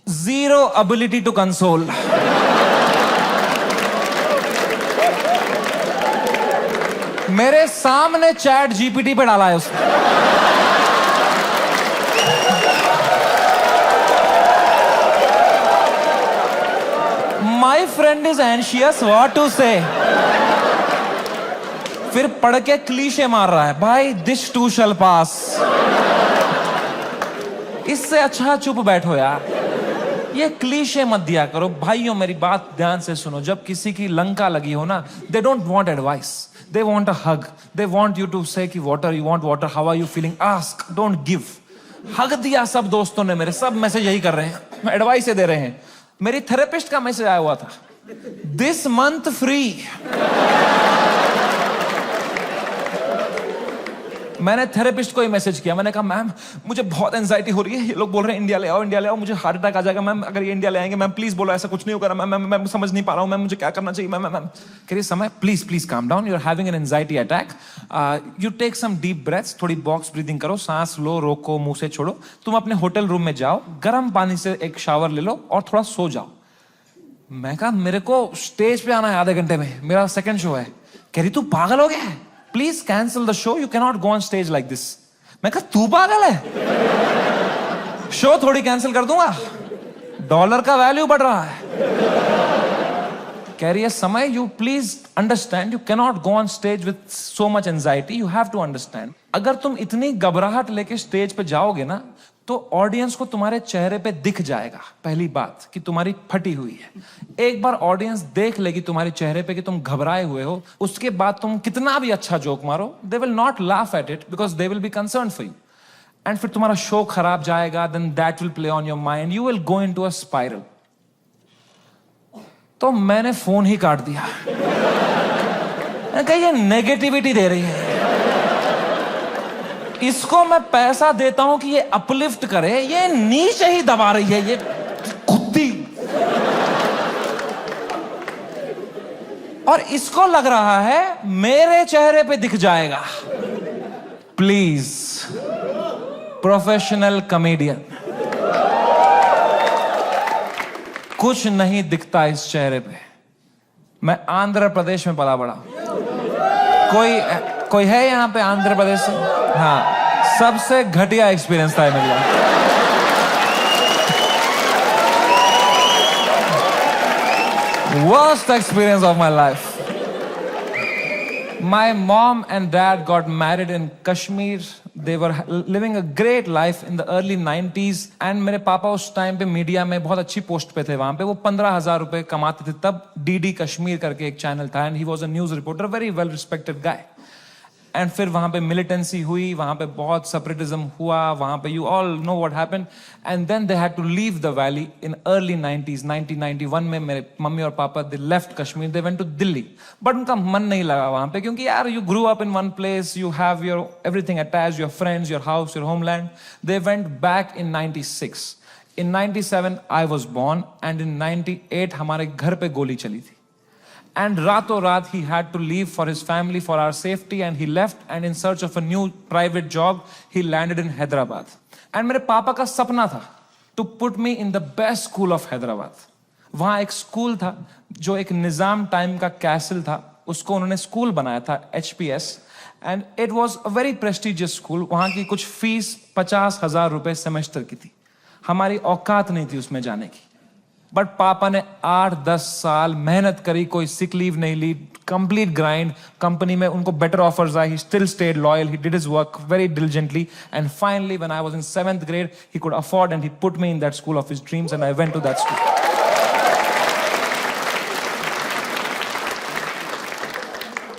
Zero ability to console. मेरे सामने चैट जीपीटी पे डाला है उसने। My friend is anxious, what to say? फिर पढ़ के क्लीशे मार रहा है, भाई this too shall pass. इससे अच्छा चुप बैठो यार, ये क्लीशे मत दिया करो। भाइयों मेरी बात ध्यान से सुनो, जब किसी की लंका लगी हो ना, they don't want advice, they want a hug, they want you to say कि water, you want water, how are you feeling, ask, don't give. Hug दिया सब दोस्तों ने मेरे, सब मैसेज यही कर रहे हैं, एडवाइस दे रहे हैं। मेरी थेरेपिस्ट का मैसेज आया हुआ था, दिस मंथ फ्री। मैंने थेरेपिस्ट को ही मैसेज किया, मैंने कहा मैम मुझे बहुत एंजाइटी हो रही है, ये लोग बोल रहे हैं इंडिया ले आओ, इंडिया ले आओ, मुझे हार्ट अटैक आ जाएगा मैम अगर ये इंडिया ले आएंगे। मैम प्लीज बोलो ऐसा कुछ नहीं होगा मैम, मैं समझ नहीं पा रहा हूँ मैम, मुझे क्या करना चाहिए मैम? मैम कह रही Samay please please calm down, you are having an anxiety attack, you take some deep breaths, थोड़ी बॉक्स ब्रीदिंग करो, सांस लो, रोको, मुंह से छोड़ो, तुम अपने होटल रूम में जाओ, गर्म पानी से एक शावर ले लो और थोड़ा सो जाओ। मैं कहा मेरे को स्टेज पे आना है आधे घंटे में, मेरा सेकंड शो है। कह रही तू पागल हो गया है, please cancel the show, you can not go on stage like this. मैं कहा तू पागल है, शो थोड़ी कैंसिल कर दूंगा, डॉलर का वैल्यू बढ़ रहा है। कह रही है Samay you please understand, you can not go on stage with so much anxiety, you have to understand. अगर तुम इतनी घबराहट लेके स्टेज पे जाओगे ना, तो ऑडियंस को तुम्हारे चेहरे पे दिख जाएगा पहली बात कि तुम्हारी फटी हुई है। एक बार ऑडियंस देख लेगी तुम्हारे चेहरे पे कि तुम घबराए हुए हो, उसके बाद तुम कितना भी अच्छा जोक मारो, they will not laugh at it because they will be concern for you, and फिर तुम्हारा शो खराब जाएगा, then that will play on your mind, you will go into a spiral. तो मैंने फोन ही काट दिया। मैंने कहा ये नेगेटिविटी दे रही है, इसको मैं पैसा देता हूं कि ये अपलिफ्ट करे, ये नीचे ही दबा रही है, ये कुत्ती। और इसको लग रहा है मेरे चेहरे पे दिख जाएगा। प्लीज प्रोफेशनल कॉमेडियन, कुछ नहीं दिखता इस चेहरे पे। मैं आंध्र प्रदेश में पला बड़ा, कोई है यहां पे आंध्र प्रदेश से? हाँ, सबसे घटिया एक्सपीरियंस था मेरे लिए। Worst experience of my life. My mom and dad got married in Kashmir. They were living a great life in the early 90s. And मेरे पापा उस टाइम पे मीडिया में बहुत अच्छी पोस्ट पे थे वहां पे। वो 15,000 रुपए कमाते थे तब। DD कश्मीर करके एक चैनल था and he was a news reporter, very well respected guy. And फिर वहां पे मिलिटेंसी हुई, वहां पे बहुत सेपरेटिज्म हुआ, वहां पे you all know what happened, and then they had to leave the valley in early 90s। 1991 में मेरे मम्मी और पापा they left Kashmir, they went to Delhi, but उनका मन नहीं लगा वहां पे, क्योंकि यार you grew up in one place, you have your everything attached, your friends, your house, your homeland. They went back in 96। In 97 I was born and in 98 हमारे घर पे गोली चली थी। And rato raat he had to leave for his family, for our safety, and he left and in search of a new private job he landed in Hyderabad. And मेरे पापा का सपना था to put me in the best school of Hyderabad. वहाँ एक school था जो एक निजाम टाइम का कैसल था, उसको उन्होंने स्कूल बनाया था, HPS, and it was a very prestigious school. वहाँ की कुछ फीस 50,000 रुपए सेमेस्टर की थी, हमारी औकात नहीं थी उसमें जाने की। बट पापा ने 8-10 साल मेहनत करी, कोई सिक लीव नहीं ली, कंप्लीट ग्राइंड. कंपनी में उनको बेटर ऑफर्स आई. He still stayed loyal. He did his work very diligently, and finally when I was in 7th grade he could afford and he put me in that school of his dreams and I went to that school.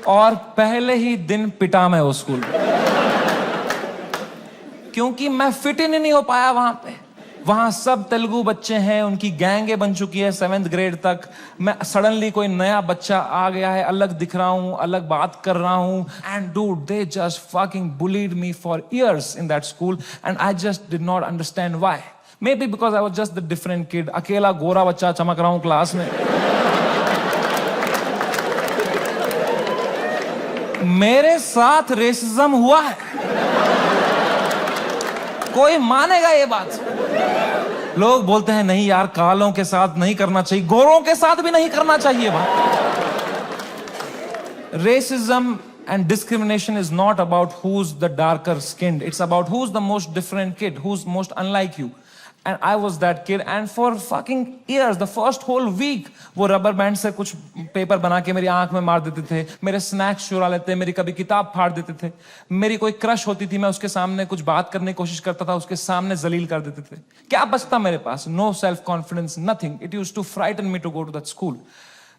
और पहले ही दिन पिटा मैं उस school में, क्योंकि मैं fit in नहीं हो पाया वहां पे. वहां सब तेलुगु बच्चे हैं, उनकी गैंगे बन चुकी है 7th ग्रेड तक. मैं सडनली कोई नया बच्चा आ गया है, अलग दिख रहा हूं, अलग बात कर रहा हूं. And dude, they just fucking bullied me for years in that school and I just did not understand why. May be because I was just the different kid. अकेला गोरा बच्चा चमक रहा हूं क्लास में. मेरे साथ रेसिज्म हुआ है, कोई मानेगा ये बात? लोग बोलते हैं नहीं यार, कालों के साथ नहीं करना चाहिए, गोरों के साथ भी नहीं करना चाहिए. Racism and discrimination is not about who's the darker skinned. It's about who's the most different kid, who's most unlike you. And I was that kid. And for fucking years, the first whole week, वो rubber band से कुछ paper बना के मेरी आंख में मार देते थे, मेरे स्नैक्स चुरा लेते, मेरी कभी किताब फाड़ देते थे. मेरी कोई क्रश होती थी, मैं उसके सामने कुछ बात करने की कोशिश करता था, उसके सामने जलील कर देते थे. क्या बचता मेरे पास? No self confidence, nothing. It used to frighten me to go to that school.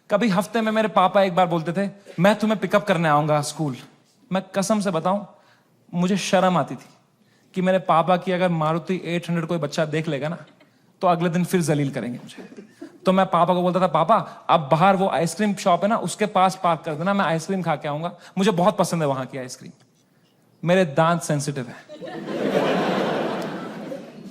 कभी हफ्ते में मेरे पापा एक बार बोलते थे, मैं तुम्हें पिकअप करने आऊंगा स्कूल. मैं कसम से बताऊं, मुझे शर्म आती थी कि मेरे पापा की अगर मारुति 800 कोई बच्चा देख लेगा ना, तो अगले दिन फिर जलील करेंगे मुझे. तो मैं पापा को बोलता था, पापा अब बाहर वो आइसक्रीम शॉप है ना, उसके पास पार्क कर देना, मैं आइसक्रीम खा के आऊंगा, मुझे बहुत पसंद है वहां की आइसक्रीम. मेरे दांत सेंसिटिव है.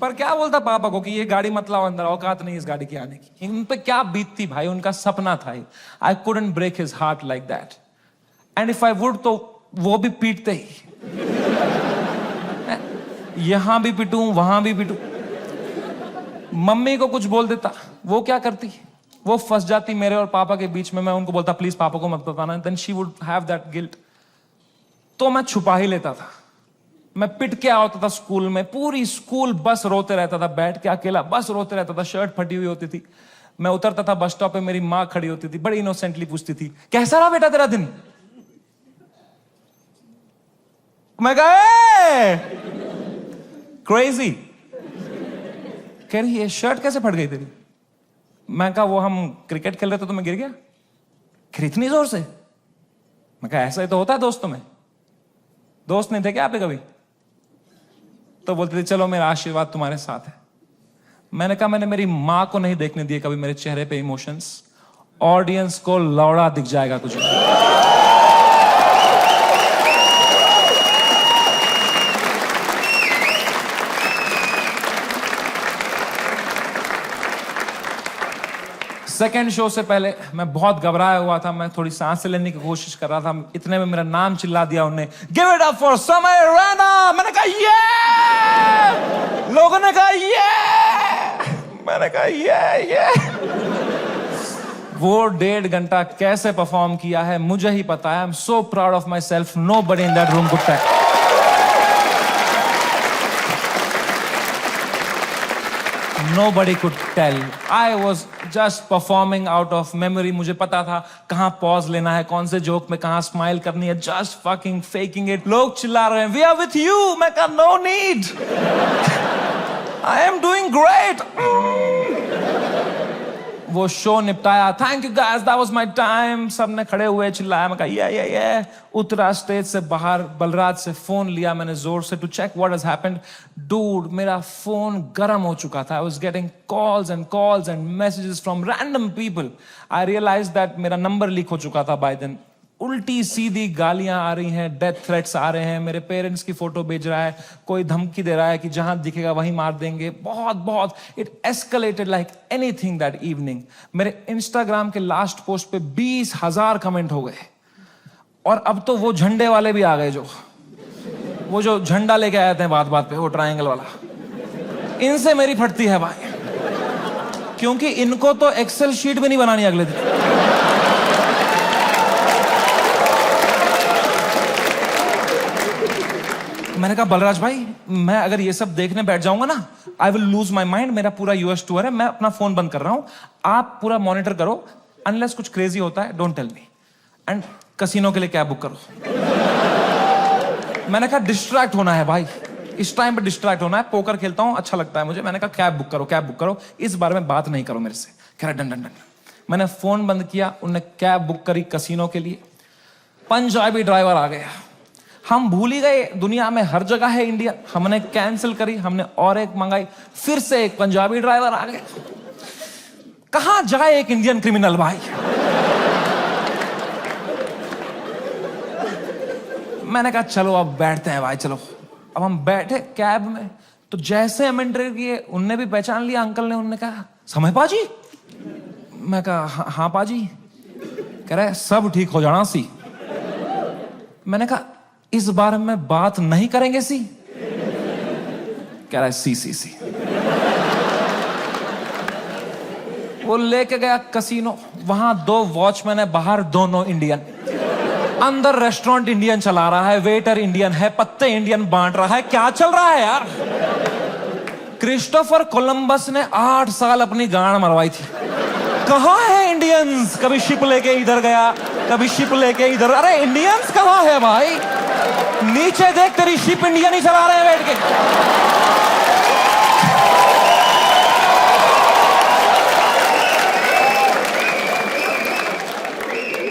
पर क्या बोलता पापा को कि ये गाड़ी मत लाओ अंदर, औकात नहीं इस गाड़ी की आने की. उन पे क्या बीतती भाई, उनका सपना था. I couldn't break his heart like that. And if I would, तो वो भी पीटते ही. यहां भी पिटूं, वहां भी पिटूं. मम्मी को कुछ बोल देता, वो क्या करती, वो फंस जाती मेरे और पापा के बीच में. मैं उनको बोलता प्लीज पापा को मत बताना. Then she would have that guilt. तो मैं छुपा ही लेता था. मैं पिट के आता था स्कूल में. पूरी स्कूल बस रोते रहता था, बैठ के अकेला बस रोते रहता था. शर्ट फटी हुई होती थी. मैं उतरता था बस स्टॉप पे, मेरी माँ खड़ी होती थी, बड़ी इनोसेंटली पूछती थी, कैसा रहा बेटा तेरा दिन? मैं कहा क्रेजी. कह रही ये शर्ट कैसे फट गई तेरी? मैं कहा वो हम क्रिकेट खेल रहे थे तो मैं गिर गया. फिर इतनी जोर से? मैं कहा ऐसा ही तो होता है दोस्तों में. दोस्त नहीं थे क्या आप कभी? तो बोलते थे चलो मेरा आशीर्वाद तुम्हारे साथ है. मैंने कहा मैंने मेरी मां को नहीं देखने दिए कभी मेरे चेहरे पे इमोशंस. ऑडियंस को लौड़ा दिख जाएगा कुछ. सेकेंड शो से पहले मैं बहुत घबराया हुआ था. मैं थोड़ी सांस लेने की कोशिश कर रहा था. इतने में मेरा नाम चिल्ला दिया उन्होंने, गिव इट अप फॉर समय रैना. मैंने कहा ये. लोगों ने कहा ये. मैंने कहा ये. वो 1.5 घंटा कैसे परफॉर्म किया है मुझे ही पता है. I am so proud of myself. Nobody in that room could tell. Nobody could tell. I was just performing out of memory. मुझे पता था कहाँ पॉज लेना है, कौन से जोक में कहाँ स्माइल करनी है. Just fucking faking it. लोग चिल्ला रहे हैं, We are with you. मैं कहा no need. I am doing great. वो शो निपटाया. Thank you guys. That was my time. सबने खड़े हुए चिल्लाया. मैं कहा yeah. उतरा स्टेज से बाहर, बलराज से फोन लिया मैंने जोर से to check what has happened. Dude, मेरा फोन गर्म हो चुका था. I was getting calls and messages from random people. I realized that मेरा नंबर लीक हो चुका था by then. उल्टी सीधी गालियां आ रही हैं, डेथ थ्रेट्स आ रहे हैं. मेरे पेरेंट्स की फोटो भेज रहा है, कोई धमकी दे रहा है कि जहां दिखेगा वहीं मार देंगे. बहुत it escalated like anything that evening. मेरे इंस्टाग्राम के लास्ट पोस्ट पे 20,000 कमेंट हो गए. और अब तो वो झंडे वाले भी आ गए, वो जो झंडा लेके आए थे बात पे, वो ट्रायंगल वाला. इनसे मेरी फटती है भाई, क्योंकि इनको तो एक्सेल शीट भी नहीं बनानी अगले दिन. मैंने कहा बलराज भाई मैं अगर ये सब देखने बैठ जाऊंगा ना, I will lose my mind. मेरा पूरा यूएस टूर है, मैं अपना फोन बंद कर रहा हूं, आप पूरा मॉनिटर करो, अनलेस कुछ क्रेजी होता है don't tell me, and casino के लिए कैब बुक करो। मैंने कहा डिस्ट्रैक्ट होना है भाई, इस टाइम पे डिस्ट्रैक्ट होना है, पोकर खेलता हूं अच्छा लगता है मुझे। मैंने कहा कैब बुक करो, कैब बुक करो, इस बारे में बात नहीं करो मेरे से। कह रहा डन डन डन। मैंने फोन बंद किया, उनने कैब बुक करी कसिनो के लिए। पंजाबी ड्राइवर आ गया, हम भूल ही गए दुनिया में हर जगह है इंडियन। हमने कैंसिल करी, हमने और एक मंगाई, फिर से एक पंजाबी ड्राइवर आ गया। कहां जाए एक इंडियन क्रिमिनल भाई। मैंने कहा चलो अब बैठते हैं भाई, चलो। अब हम बैठे कैब में, तो जैसे हम एंटर किए उनने भी पहचान लिया अंकल ने। उनने कहा समय पाजी। मैं कहा हाँ पाजी। कह रहे सब ठीक हो जाना सी। मैंने कहा इस बारे में बात नहीं करेंगे सी। कह रहा है सी। वो लेके गया कसिनो, वहां 2 वॉचमैन है, बाहर दोनों इंडियन। अंदर रेस्टोरेंट इंडियन चला रहा है, वेटर इंडियन है, पत्ते इंडियन बांट रहा है। क्या चल रहा है यार। क्रिस्टोफर कोलंबस ने 8 साल अपनी गांड मरवाई थी। कहां है इंडियंस। कभी शिप लेके इधर गया, कभी शिप लेके इधर। अरे इंडियंस कहां है भाई। नीचे देख, तेरी शिप इंडियन ही चला रहे हैं बैठ के।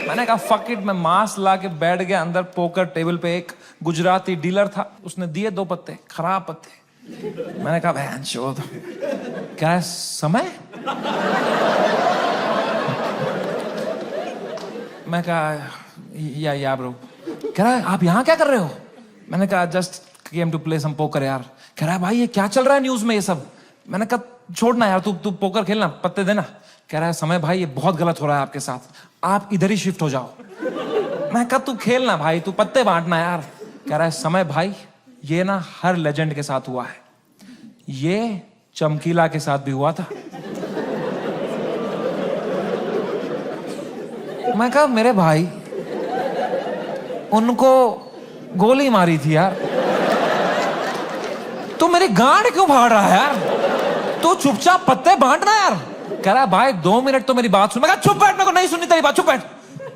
मैंने कहा फक इट, मैं मास्क ला के बैठ गया अंदर। पोकर टेबल पे एक गुजराती डीलर था, उसने दिए 2 पत्ते, खराब पत्ते। मैंने कहा बहन चोद। क्या समय। मैं कहा या ब्रो। कह रहा है आप यहां क्या कर रहे हो। मैंने कहा just came to play some poker यार। कह रहा है भाई ये क्या चल रहा है न्यूज में ये सब। मैंने कहा छोड़ना यार, तू पोकर खेलना, पत्ते देना। कह रहा है समय भाई ये बहुत गलत हो रहा है आपके साथ, आप इधर ही शिफ्ट हो जाओ। मैं कहा तू खेलना भाई, तू पत्ते बांटना यार। कह रहा है समय भाई ये ना हर लेजेंड के साथ हुआ है, ये चमकीला के साथ भी हुआ था। मैं कहा मेरे भाई उनको गोली मारी थी यार, तू मेरी गांड क्यों फाड़ रहा है यार। तू चुपचाप पत्ते बांटना यार। कह रहा है भाई 2 मिनट तो मेरी बात सुन। मैं कहा चुप बैठ, मेरे को नहीं सुननी तेरी बात, चुप बैठ।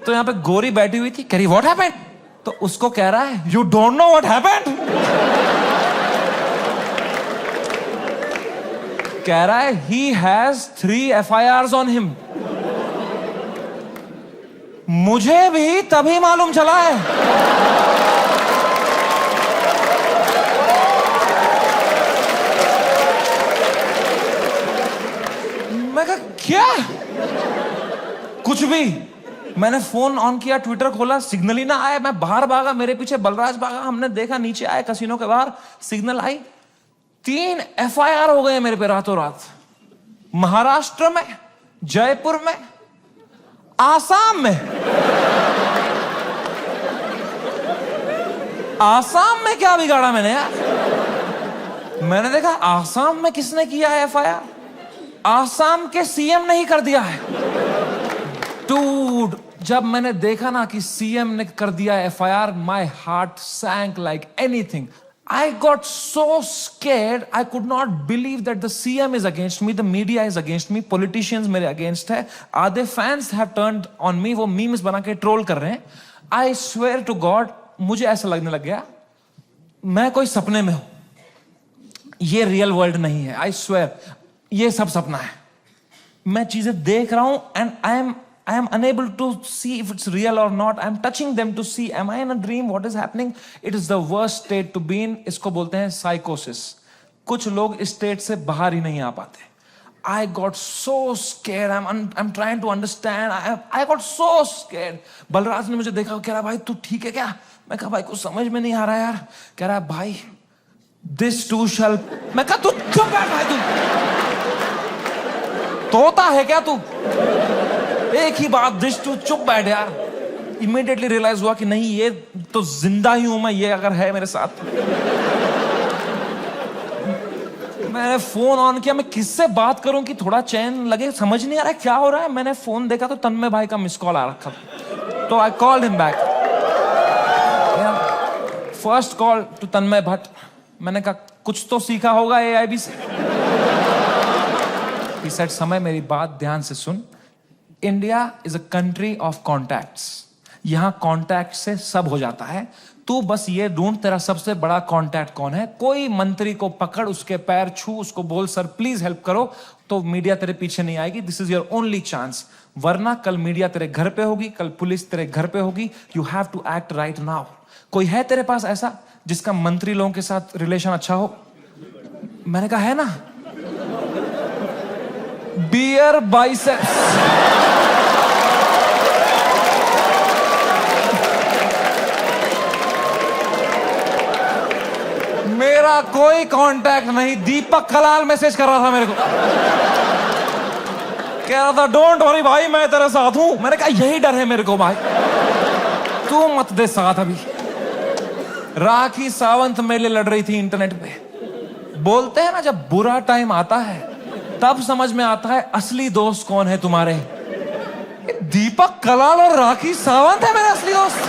तो यहाँ पे गोरी बैठी हुई थी, कह रही व्हाट हैपेंड। तो उसको कह रहा है you don't know what happened. कह रहा है he has 3 FIRs on him. मुझे भी तभी मालूम चला है। मैं कहा क्या। कुछ भी। मैंने फोन ऑन किया, ट्विटर खोला, सिग्नल ही ना आया। मैं बाहर भागा, मेरे पीछे बलराज भागा। हमने देखा नीचे आए कसिनो के बाहर, सिग्नल आई। 3 FIR हो गए मेरे पे रातों रात। महाराष्ट्र में, जयपुर में, आसाम में। आसाम में क्या बिगाड़ा मैंने यार। मैंने देखा आसाम में किसने किया है FIR। आसाम के CM ने ही कर दिया है। डूड, जब मैंने देखा ना कि CM ने कर दिया FIR, my heart sank like anything. I got so scared, I could not believe that the CM is against me, the media is against me, politicians मेरे against है, आधे fans have turned on me, वो memes बना के troll कर रहे हैं। I swear to God, मुझे ऐसा लगने लग गया मैं कोई सपने में हूं, ये रियल वर्ल्ड नहीं है। I swear, ये सब सपना है। मैं चीजें देख रहा हूं and I am unable to see if it's real or not. I am touching them to see, am I in a dream? What is happening? It is the worst state to be in. इसको बोलते हैं psychosis. कुछ लोग इस state से बाहर ही नहीं आ पाते। I got so scared. I'm trying to understand. I got so scared. Balraj ने मुझे देखा, कह रहा भाई तू ठीक है क्या। मैं कहा भाई कुछ समझ में नहीं आ रहा यार। कह रहा भाई this too shall। मैं कहा तू चुप बैठ भाई, तू तोता है क्या तू। एक ही बात, दिस टू चुप बैठ यार। इमीडिएटली रियलाइज हुआ कि नहीं ये तो जिंदा ही हूं मैं, ये अगर है मेरे साथ। मैंने फोन ऑन किया, मैं किससे बात करूं कि थोड़ा चैन लगे, समझ नहीं आ रहा है क्या हो रहा है। मैंने फोन देखा तो तन्मय भाई का मिस कॉल आ रखा था, तो I called him back. First call to Tanmay Bhat. मैंने कहा कुछ तो सीखा होगा AIB से। He said, समय मेरी बात ध्यान से सुन। India is a country of contacts. यहां कॉन्टैक्ट से सब हो जाता है। तू बस ये ढूंढ तेरा सबसे बड़ा कॉन्टैक्ट कौन है। कोई मंत्री को पकड़, उसके पैर छू, उसको बोल सर प्लीज हेल्प करो, तो मीडिया तेरे पीछे नहीं आएगी। This is your only chance. वरना कल मीडिया तेरे घर पे होगी, कल पुलिस तेरे घर पे होगी। You have to act right now. कोई है तेरे पास ऐसा जिसका मंत्री लोगों के साथ रिलेशन अच्छा हो? मैंने कहा है ना, बियर बाइसेप्स। मेरा कोई कांटेक्ट नहीं। दीपक कलाल मैसेज कर रहा था मेरे को, कह रहा था डोंट वरी भाई मैं तेरे साथ हूं। मैंने कहा यही डर है मेरे को भाई, तू मत दे साथ। अभी राखी सावंत मेरे लिए लड़ रही थी इंटरनेट पे। बोलते हैं ना जब बुरा टाइम आता है तब समझ में आता है असली दोस्त कौन है तुम्हारे। दीपक कलाल और राखी सावंत है मेरे असली दोस्त।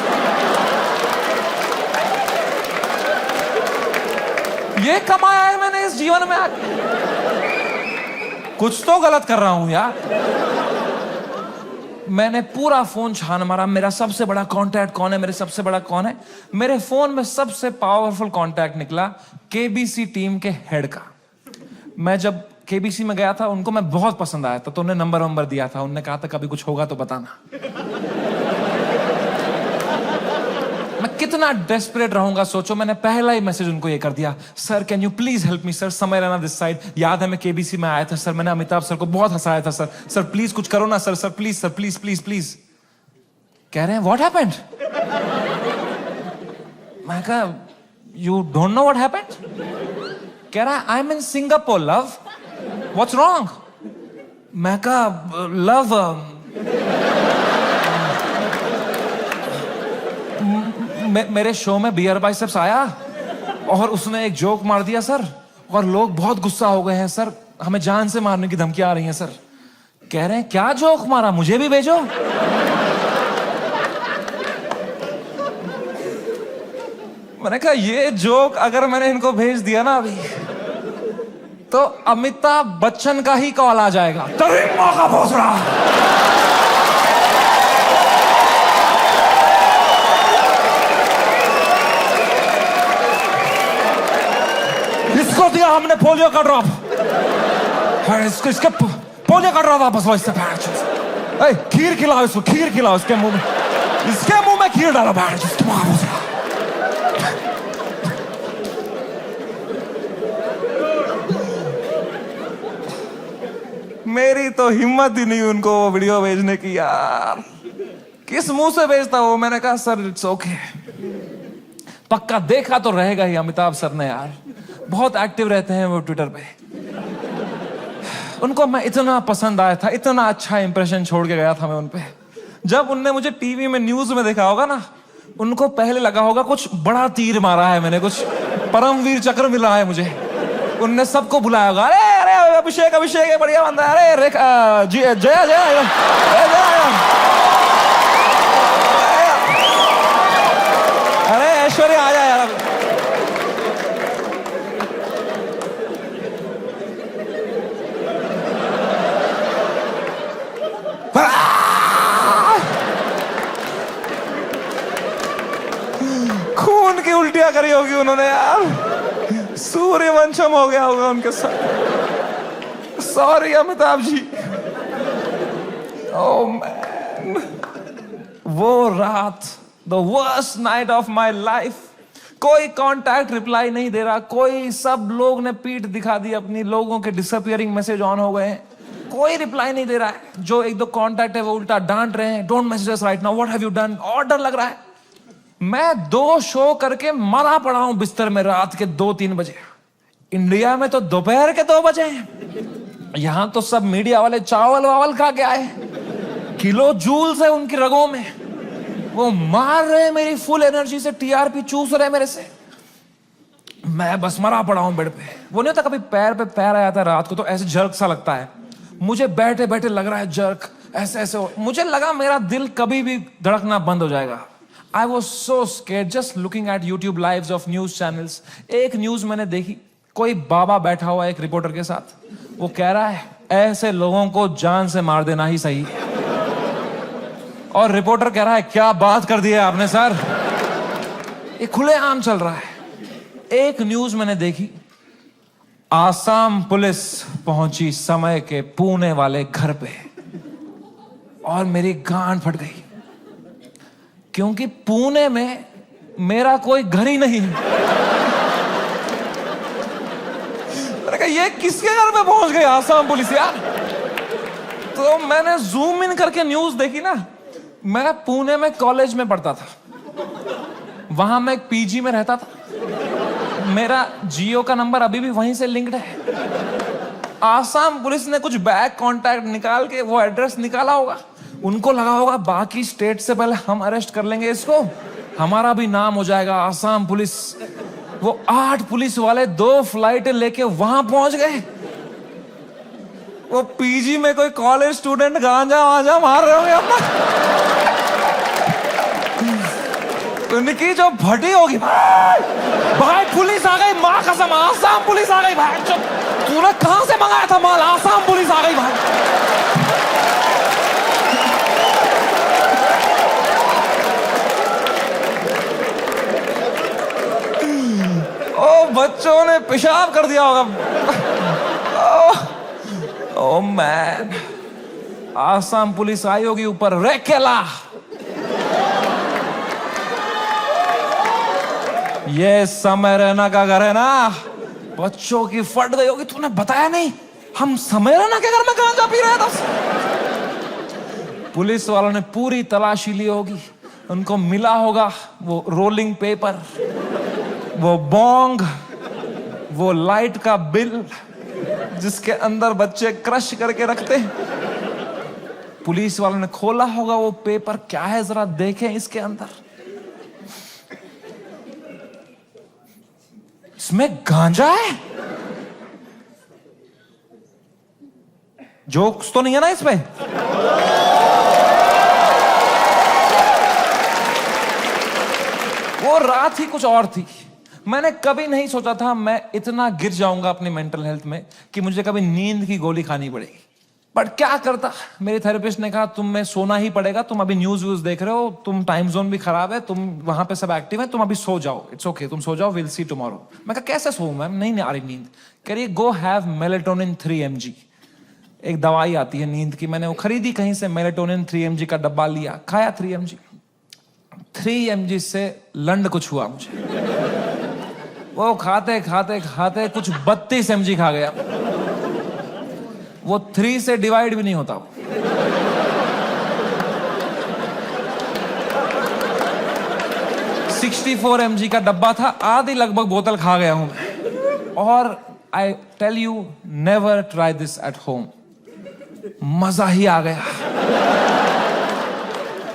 ये कमाया है मैंने इस जीवन में। कुछ तो गलत कर रहा हूं यार। मैंने पूरा फोन छान मारा, मेरा सबसे बड़ा कांटेक्ट कौन है, मेरे सबसे बड़ा कौन है। मेरे फोन में सबसे पावरफुल कांटेक्ट निकला KBC टीम के हेड का। मैं जब KBC में गया था, उनको मैं बहुत पसंद आया था, तो उन्हें नंबर दिया था। उन्होंने कहा था कभी कुछ होगा तो बताना। मैं कितना डेस्परेट रहूंगा सोचो। मैंने पहला ही मैसेज उनको ये कर दिया, sir can you please help me sir, समय रहना दिस साइड। याद है मैं KBC में आया था सर, मैंने अमिताभ सर को बहुत हंसाया था सर। सर प्लीज कुछ करो ना sir, sir please sir, please please please. कह रहे हैं व्हाट हैपेंड? मैं कहा you don't know what happened? कह रहा है I M in Singapore love, what's wrong? मैं कहा लव मेरे शो में बियर बाइसेप्स आया और उसने एक जोक मार दिया सर, और लोग बहुत गुस्सा हो गए हैं सर, हमें जान से मारने की धमकियां आ रही हैं सर। कह रहे हैं क्या जोक मारा, मुझे भी भेजो। मैंने कहा ये जोक अगर मैंने इनको भेज दिया ना अभी, तो अमिताभ बच्चन का ही कॉल आ जाएगा। तरीमा का भोसड़ा। इसको दिया हमने पोलियो का ड्रॉप, इसके पोलियो का ड्रॉप वापस लो इससे। खीर खिलाओ इसको, खीर खिलाओ इसके मुंह में, इसके मुंह में खीर डालो। मेरी तो हिम्मत ही नहीं उनको वो वीडियो भेजने की यार। किस मुंह से भेजता वो? मैंने कहा सर इट्स ओके। पक्का देखा तो रहेगा ही अमिताभ सर ने यार, बहुत एक्टिव रहते हैं वो ट्विटर पे। उनको मैं इतना पसंद आया था, इतना अच्छा इंप्रेशन छोड़ के गया था मैं उन पे। जब उनने मुझे टीवी में न्यूज में देखा होगा ना, उनको पहले लगा होगा कुछ बड़ा तीर मारा है मैंने, कुछ परमवीर चक्र मिला है मुझे। उनने सबको बुलाया होगा, अरे अरे अभिषेक अभिषेक है बढ़िया बंदा, अरे जया जया अरे ऐश्वर्या आ जाए यार। खून की उल्टियां करी होगी उन्होंने यार, सूर्यवंशम हो गया होगा उनके साथ। Sorry Amitabh ji. Oh man, वो रात, the worst night of my life. कोई कांटेक्ट रिप्लाई नहीं दे रहा, कोई, सब लोग ने पीठ दिखा दी अपनी, लोगों के डिसअपियरिंग मैसेज ऑन हो गए हैं, कोई रिप्लाई नहीं दे रहा है। जो एक दो कांटेक्ट है वो उल्टा डांट रहे हैं, don't message us right now, what have you done. और डर लग रहा है। मैं 2 शो करके मरा पड़ा हूं बिस्तर में रात के 2-3 बजे। इंडिया में तो दोपहर के 2 बजे हैं। यहां तो सब मीडिया वाले चावल वावल खा के आए, किलो जूल्स है उनकी रगों में, वो मार रहे मेरी फुल एनर्जी से, TRP चूस रहे मेरे से। मैं बस मरा पड़ा हूं बेड पे। वो नहीं होता कभी पैर पे पैर आया था रात को तो ऐसे जर्क सा लगता है, मुझे बैठे बैठे लग रहा है जर्क, ऐसे ऐसे। मुझे लगा मेरा दिल कभी भी धड़कना बंद हो जाएगा। I was so scared just looking at YouTube lives of news channels. एक न्यूज मैंने देखी, कोई बाबा बैठा हुआ एक रिपोर्टर के साथ, वो कह रहा है ऐसे लोगों को जान से मार देना ही सही। और रिपोर्टर कह रहा है क्या बात कर दी है आपने सर, ये खुलेआम चल रहा है। एक न्यूज मैंने देखी, आसाम पुलिस पहुंची समय के पुणे वाले घर पे, और मेरी गांड फट गई, क्योंकि पुणे में मेरा कोई घर ही नहीं। मैंने कहा ये किसके घर पे पहुंच गई आसाम पुलिस यार। तो मैंने जूम इन करके न्यूज देखी ना। मैं पुणे में कॉलेज में पढ़ता था, वहां मैं एक पीजी में रहता था, मेरा जियो का नंबर अभी भी वहीं से लिंक्ड है। आसाम पुलिस ने कुछ बैक कांटेक्ट निकाल के वो एड्रेस निकाला होगा, उनको लगा होगा बाकी स्टेट से पहले हम अरेस्ट कर लेंगे इसको, हमारा भी नाम हो जाएगा आसाम पुलिस। वो 8 पुलिस वाले 2 फ्लाइट लेके वहां पहुंच गए। वो पीजी में कोई कॉलेज स्टूडेंट गांजा वांजा मार रहे होंगे अपना, उनकी जो भटी होगी, भाई पुलिस आ गई, माँ कसम आसाम पुलिस आ गई भाई। तूने कहां से मंगाया था माल, आसाम पुलिस आ गई भाई। ओ बच्चों ने पेशाब कर दिया होगा। ओ मैन, आसाम पुलिस आई होगी ऊपर, रेकेला ये समय रैना का घर है ना, बच्चों की फट गई होगी। तूने बताया नहीं, हम समय रैना के घर में गांजा पी रहे थे। पुलिस वालों ने पूरी तलाशी ली होगी, उनको मिला होगा वो रोलिंग पेपर, वो बोंग, वो लाइट का बिल जिसके अंदर बच्चे क्रश करके रखते। पुलिस वालों ने खोला होगा वो पेपर, क्या है जरा देखें इसके अंदर। इसमें गांजा है, जोक्स तो नहीं है ना इसमें। वो रात ही कुछ और थी। मैंने कभी नहीं सोचा था मैं इतना गिर जाऊंगा अपनी मेंटल हेल्थ में कि मुझे कभी नींद की गोली खानी पड़ेगी। बट क्या करता, मेरे थेरेपिस्ट ने कहा तुम में सोना ही पड़ेगा, तुम अभी न्यूज व्यूज देख रहे हो, तुम टाइम जोन भी खराब है, तुम वहां पे सब एक्टिव है, तुम अभी सो जाओ, इट्स ओके, तुम सो जाओ, विल सी टुमारो। मैं कहा कैसे सोऊं मैम, नहीं आ रही नींद। कह रही गो हैव मेलेटोनिन 3 mg, एक दवाई आती है नींद की। मैंने वो खरीदी कहीं से, मेलेटोनिन 3 mg का डब्बा लिया, खाया 3 mg। 3 mg से लंड कुछ हुआ मुझे, वो खाते खाते खाते कुछ 32 mg खा गया। वो 3 से डिवाइड भी नहीं होता। 64 mg का डब्बा था, आधी लगभग बोतल खा गया हूं मैं। और I tell you, never try this at home. मजा ही आ गया,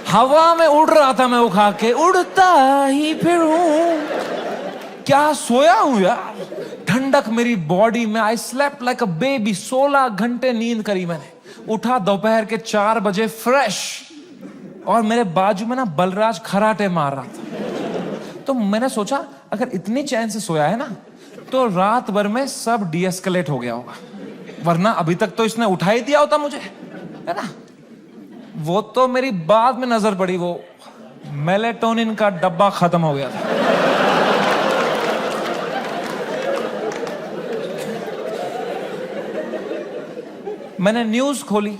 हवा में उड़ रहा था मैं वो खा के, उड़ता ही फिरूं। क्या सोया हूं यार, ठंडक मेरी बॉडी में। I slept like a baby. 16 घंटे नींद करी मैंने। उठा दोपहर के 4 बजे फ्रेश, और मेरे बाजू में ना बलराज खराटे मार रहा था। तो मैंने सोचा अगर इतनी चैन से सोया है ना, तो रात भर में सब डीएस्केलेट हो गया होगा, वरना अभी तक तो इसने उठा ही दिया होता मुझे, है ना। वो तो मेरी बाद में नजर पड़ी, वो मेलेटोनिन का डब्बा खत्म हो गया था। मैंने न्यूज खोली,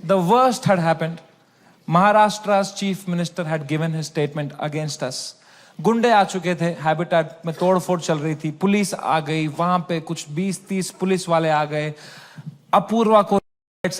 the worst had happened. Maharashtra's chief minister had given his statement against us. गुंडे आ चुके थे, हैबिटेट में तोड़फोड़ चल रही थी, पुलिस आ गई, वहां पे कुछ 20-30 पुलिस वाले आ गए। अपूर्वा को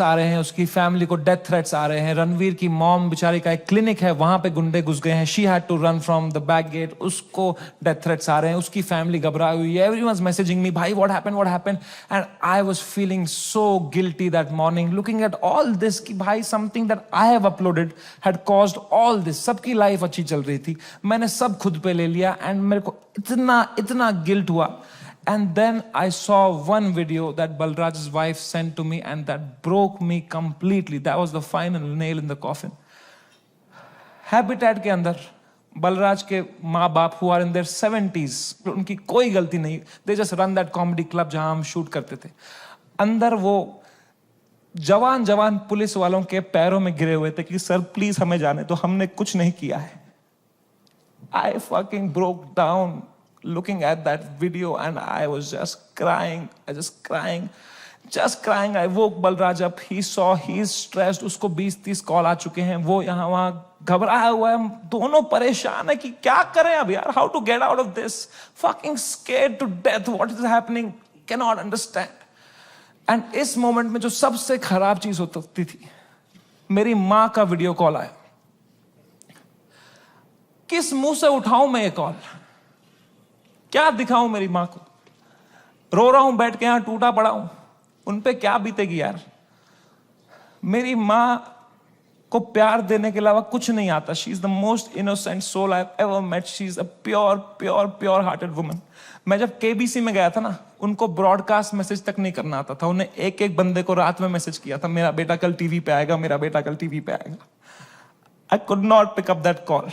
आ रहे हैं, उसकी फैमिली को डेथ थ्रेट्स आ रहे हैं। रणवीर की मॉम बेचारी का एक क्लिनिक है, वहां पे गुंडे घुस गए हैं, she had to run from the back gate, उसको डेथ थ्रेट्स आ रहे हैं, उसकी फैमिली घबराई हुई है। एवरीवन's मैसेजिंग मी, भाई what happened, and I was feeling so guilty that morning, looking at all this कि भाई something that I have uploaded had caused all this. सबकी लाइफ अच्छी चल रही थी, मैंने सब खुद पे ले लिया, एंड मेरे को इतना गिल्ट हुआ। And then I saw one video that Balraj's wife sent to me, and that broke me completely. That was the final nail in the coffin. Habitat के अंदर बलराज के माँ बाप who are in their 70s, उनकी कोई गलती नहीं, they just run that comedy club जहां हम शूट करते थे। अंदर वो जवान जवान पुलिस वालों के पैरों में गिरे हुए थे कि सर प्लीज हमें जाने दो, हमने कुछ नहीं किया है। I fucking broke down looking at that video and I was just crying. Just crying. I woke Balraj up. He saw he's stressed. उसको 20-30 कॉल आ चुके हैं, वो यहाँ वहाँ घबराया हुआ है, हम दोनों परेशान है कि क्या करें अब यार, how to get out of this, fucking scared to death, what is happening, cannot understand. And इस मोमेंट में जो सबसे खराब चीज होती थी, मेरी माँ का वीडियो कॉल आया। किस मुंह से उठाऊं मैं ये कॉल, क्या दिखाऊं मेरी मां को, रो रहा हूं बैठ के यहां टूटा पड़ा हूं, उन पे क्या बीतेगी यार। मेरी मां को प्यार देने के अलावा कुछ नहीं आता। She is the most innocent soul I have ever met. She is a pure hearted woman. मैं जब केबीसी में गया था ना, उनको ब्रॉडकास्ट मैसेज तक नहीं करना आता था, उन्हें एक एक बंदे को रात में मैसेज किया था, मेरा बेटा कल टीवी पे आएगा, मेरा बेटा कल टीवी पे आएगा। I could not pick up that call.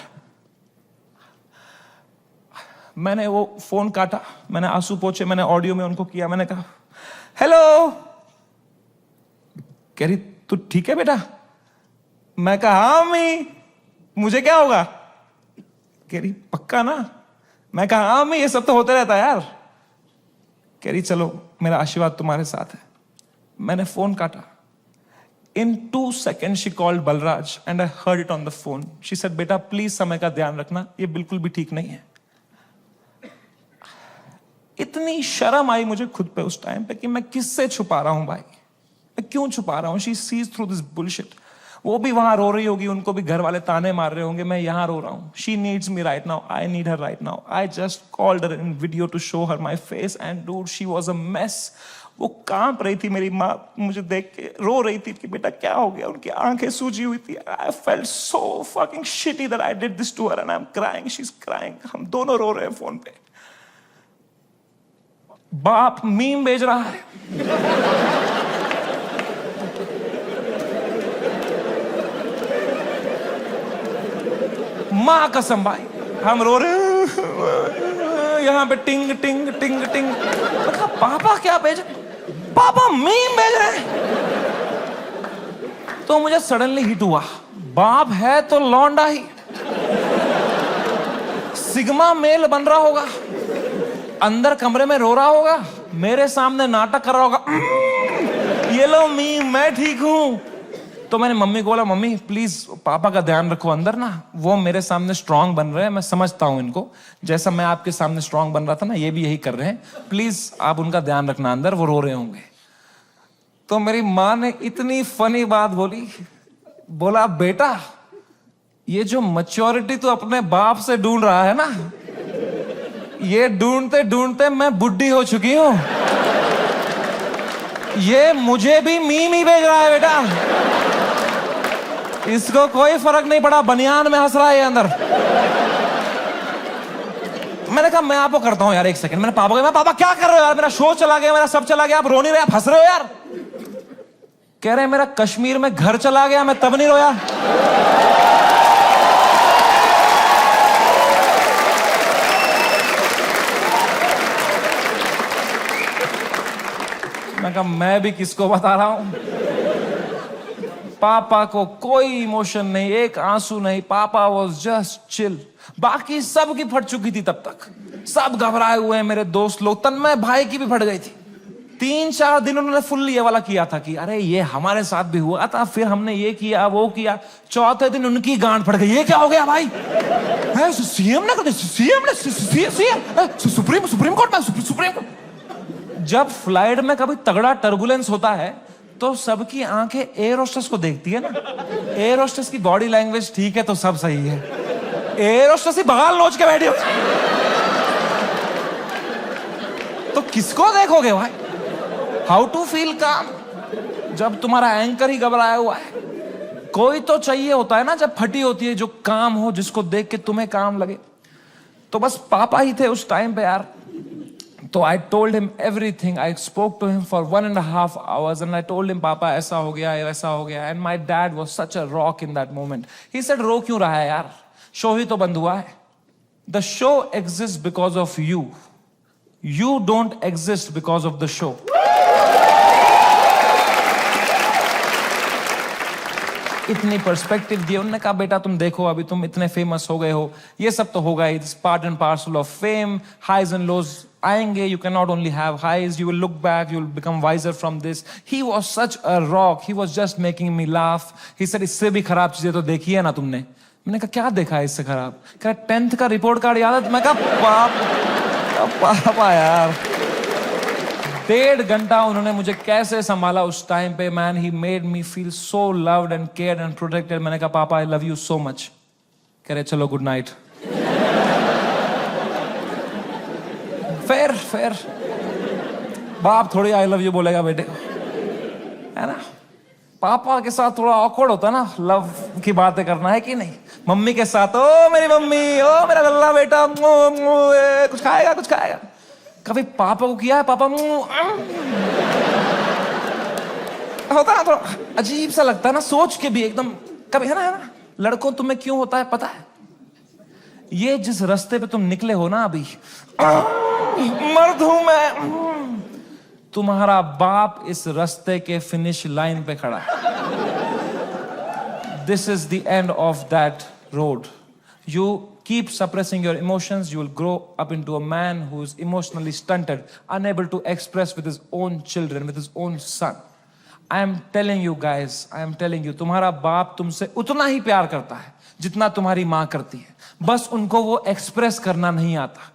मैंने वो फोन काटा, मैंने आंसू पोंछे, मैंने ऑडियो में उनको किया, मैंने कहा हेलो। कह रही तू ठीक है बेटा? मैं कहा हाँ अम्मी, मुझे क्या होगा? कह रही पक्का ना? मैं कहा हाँ अम्मी, ये सब तो होता रहता है यार। कह रही चलो मेरा आशीर्वाद तुम्हारे साथ है। मैंने फोन काटा। In 2 seconds she called Balraj and I heard it on the phone. She said बेटा प्लीज समय का ध्यान रखना, ये बिल्कुल भी ठीक नहीं है। इतनी शर्म आई मुझे खुद पे उस टाइम पे कि मैं किससे छुपा रहा हूं भाई, मैं क्यों छुपा रहा हूं। She sees through this bullshit. वो भी वहां रो रही होगी, उनको भी घर वाले ताने मार रहे होंगे, मैं यहां रो रहा हूं। She needs me right now, I need her right now. I just called her in video to show her my face and dude she was a mess. वो कांप रही थी, मेरी माँ मुझे देख के रो रही थी कि बेटा क्या हो गया, उनकी आंखें सूजी हुई थी। I felt so fucking shitty that I did this to her and I am crying, she is crying. हम दोनों रो रहे हैं फोन पे। बाप मीम भेज रहा है, मां कसम भाई हम रो रहे हैं यहां पे टिंग टिंग टिंग टिंग। मतलब पापा क्या भेज, पापा मीम भेज रहे हैं। तो मुझे सडनली हिट हुआ, बाप है तो लौंडा ही, सिग्मा मेल बन रहा होगा, अंदर कमरे में रो रहा होगा, मेरे सामने नाटक कर रहा होगा, ये लो मीम मैं ठीक हूं। तो मैंने मम्मी को बोला मम्मी प्लीज पापा का ध्यान रखो अंदर ना, वो मेरे सामने स्ट्रांग बन रहे हैं, मैं समझता हूं इनको, जैसा मैं आपके सामने स्ट्रांग बन रहा था ना, ये भी यही कर रहे हैं, प्लीज आप उनका ध्यान रखना अंदर, वो रो रहे होंगे। तो मेरी माँ ने इतनी फनी बात बोली, बोला बेटा ये जो मैच्योरिटी तू अपने बाप से ढूंढ रहा है ना, ये ढूंढते ढूंढते मैं बुढ़ी हो चुकी हूं, ये मुझे भी मीम ही भेज रहा है बेटा, इसको कोई फर्क नहीं पड़ा, बनियान में हंस रहा है ये अंदर। मैंने कहा मैं आपको करता हूं यार, एक सेकंड। मैंने पापा को, मैं पापा क्या कर रहे हो यार, मेरा शो चला गया, मेरा सब चला गया, आप रो नहीं रहे, आप हंस रहे हो यार। कह रहे मेरा कश्मीर में घर चला गया, मैं तब नहीं रोया। मैं कहा मैं भी किसको बता रहा हूं। पापा को कोई इमोशन नहीं, एक आंसू नहीं, पापा वाज जस्ट चिल। बाकी सब की फट चुकी थी तब तक, सब घबराए हुए हैं मेरे दोस्त लोग, तन्मय भाई की भी फट गई थी। 3-4 दिन उन्होंने फुल ये वाला किया था कि अरे ये हमारे साथ भी हुआ था, फिर हमने ये किया वो किया। चौथे दिन उनकी गांड फट गई, ये क्या हो गया भाई, सीएम ने सुप्रीम कोर्ट में। जब फ्लाइट में कभी तगड़ा टर्बुलेंस होता है तो सबकी आंखें एयर होस्टेस को देखती है ना, एयर होस्टेस की बॉडी लैंग्वेज ठीक है तो सब सही है, एयर होस्टेस ही बगाल नोच के बैठी हो तो किसको देखोगे भाई। हाउ टू फील काम जब तुम्हारा एंकर ही घबराया हुआ है। कोई तो चाहिए होता है ना जब फटी होती है, जो काम हो, जिसको देख के तुम्हें काम लगे। तो बस पापा ही थे उस टाइम पे यार। तो I told him everything. I spoke to him for 1.5 hours and I told him पापा ऐसा हो गया, वैसा हो गया। And my dad was such a rock in that moment. He said रो क्यों रहा है यार, शो ही तो बंद हुआ है. The show exist because of you. You don't exist because of the show. इतनी पर्सपेक्टिव दी. उन्होंने कहा बेटा तुम देखो अभी तुम इतने फेमस हो गए हो, ये सब तो होगा, it's part and parcel of fame. Highs and lows आएंगे. You can not only have highs, you will look back, you will become wiser from this. He was such a rock, he was just making me laugh. He said इससे भी खराब चीजें तो देखी है ना तुमने. मैंने कहा क्या देखा है इससे खराब? कहा 10th का रिपोर्ट कार्ड याद है? मैं कहा पापा यार. 1.5 घंटा उन्होंने मुझे कैसे संभाला उस टाइम पे. Man, he made me feel so loved and cared and protected. मैंने कहा पापा I love you so much. कह रहे चलो गुड नाइट. फेयर बाप थोड़ी आई लव यू बोलेगा बेटे को, है ना. पापा के साथ थोड़ा ऑकवर्ड होता है ना लव की बातें करना, है कि नहीं. मम्मी के साथ ओ मेरी मम्मी, ओ मेरा लल्ला बेटा, कुछ खाएगा कुछ खाएगा. कभी पापा को किया है? पापा होता ना, थोड़ा अजीब सा लगता है ना सोच के भी एकदम. कभी है ना लड़कों तुम्हें क्यों होता है पता है? ये जिस रास्ते पे तुम निकले हो ना अभी, मर्द हूं मैं, तुम्हारा बाप इस रास्ते के फिनिश लाइन पे खड़ा है. This is the end of that road. You keep suppressing your emotions, you will grow up into a man who is emotionally stunted, unable to express with his own children, with his own son. I am telling you guys, I am telling you, तुम्हारा बाप तुमसे उतना ही प्यार करता है जितना तुम्हारी माँ करती है. बस उनको वो एक्सप्रेस करना नहीं आता.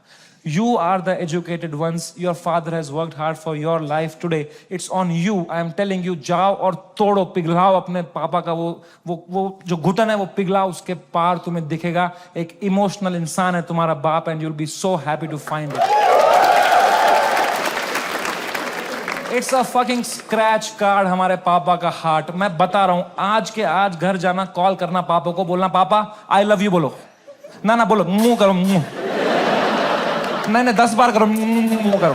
You are the educated ones. Your father has worked hard for your life today. It's on you. I am telling you, जाओ और तोड़ो, पिघलाओ अपने पापा का वो जो घुटन है वो पिघलाओ. उसके पार तुम्हें दिखेगा एक इमोशनल इंसान है तुम्हारा बाप, and you'll be so happy to find it. It's a fucking scratch card हमारे पापा का हार्ट. मैं बता रहा हूं, आज के आज घर जाना, कॉल करना पापा को, बोलना पापा आई लव यू बोलो. ना बोलो, मुंह करो, मुंह नहीं 10 बार करो, मुंह करो,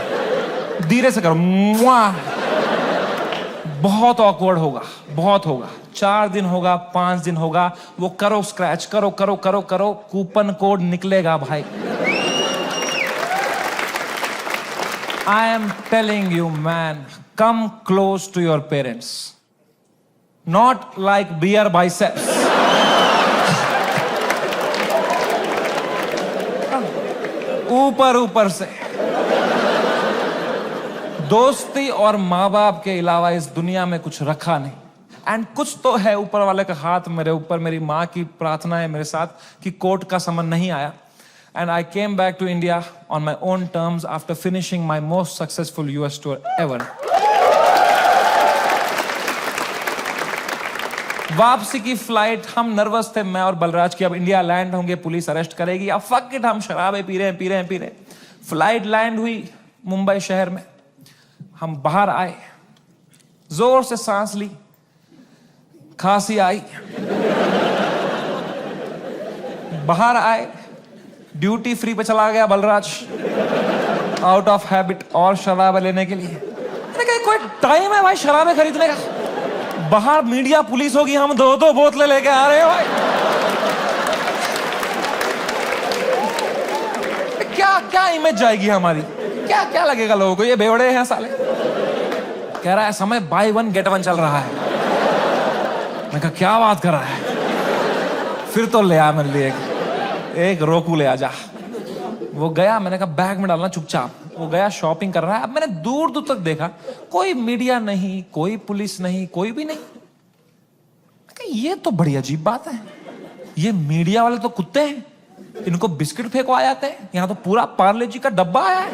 धीरे से करो. बहुत ऑकवर्ड होगा, बहुत होगा. 4 दिन होगा, 5 दिन होगा, वो करो स्क्रैच, करो करो करो करो, कूपन कोड निकलेगा भाई. I am telling you man, come close to your parents, not like beer biceps. ऊपर से. दोस्ती और माँ बाप के अलावा इस दुनिया में कुछ रखा नहीं. एंड कुछ तो है ऊपर वाले का हाथ मेरे ऊपर. मेरी माँ की प्रार्थना है मेरे साथ कि कोर्ट का समन नहीं आया. And I came back to India on my own terms after finishing my most successful US tour ever. वापसी की फ्लाइट, हम नर्वस थे मैं और बलराज की, अब इंडिया लैंड होंगे, पुलिस अरेस्ट करेगी, अब फक इट, हम शराबें पी रहे हैं. फ्लाइट लैंड हुई मुंबई शहर में. हम बाहर आए, जोर से सांस ली, खांसी आई. बाहर आए, ड्यूटी फ्री पे चला गया बलराज, आउट ऑफ हैबिट, और शराबें लेने के लिए. मैंने कहा कोई टाइम है भाई शराबें खरीदने का? बाहर मीडिया पुलिस होगी, हम 2 बोतलें लेके आ रहे हैं भाई. क्या इमेज जाएगी हमारी? क्या लगेगा लोगों को, ये बेवड़े हैं साले. कह रहा है समय बाय 1 गेट 1 चल रहा है. मैं कहा क्या बात कर रहा है? फिर तो ले आ मेरे लिए एक रोकू ले आ जा. वो गया, मैंने कहा बैग में डालना चुपचाप. वो गया, शॉपिंग कर रहा है. अब मैंने दूर तक देखा, कोई मीडिया नहीं, कोई पुलिस नहीं, कोई भी नहीं. ये तो बड़ी अजीब बात है. ये मीडिया वाले तो कुत्ते हैं, इनको बिस्किट फेंको आ जाते हैं. यहां तो पूरा पार्ले जी का डब्बा आया है,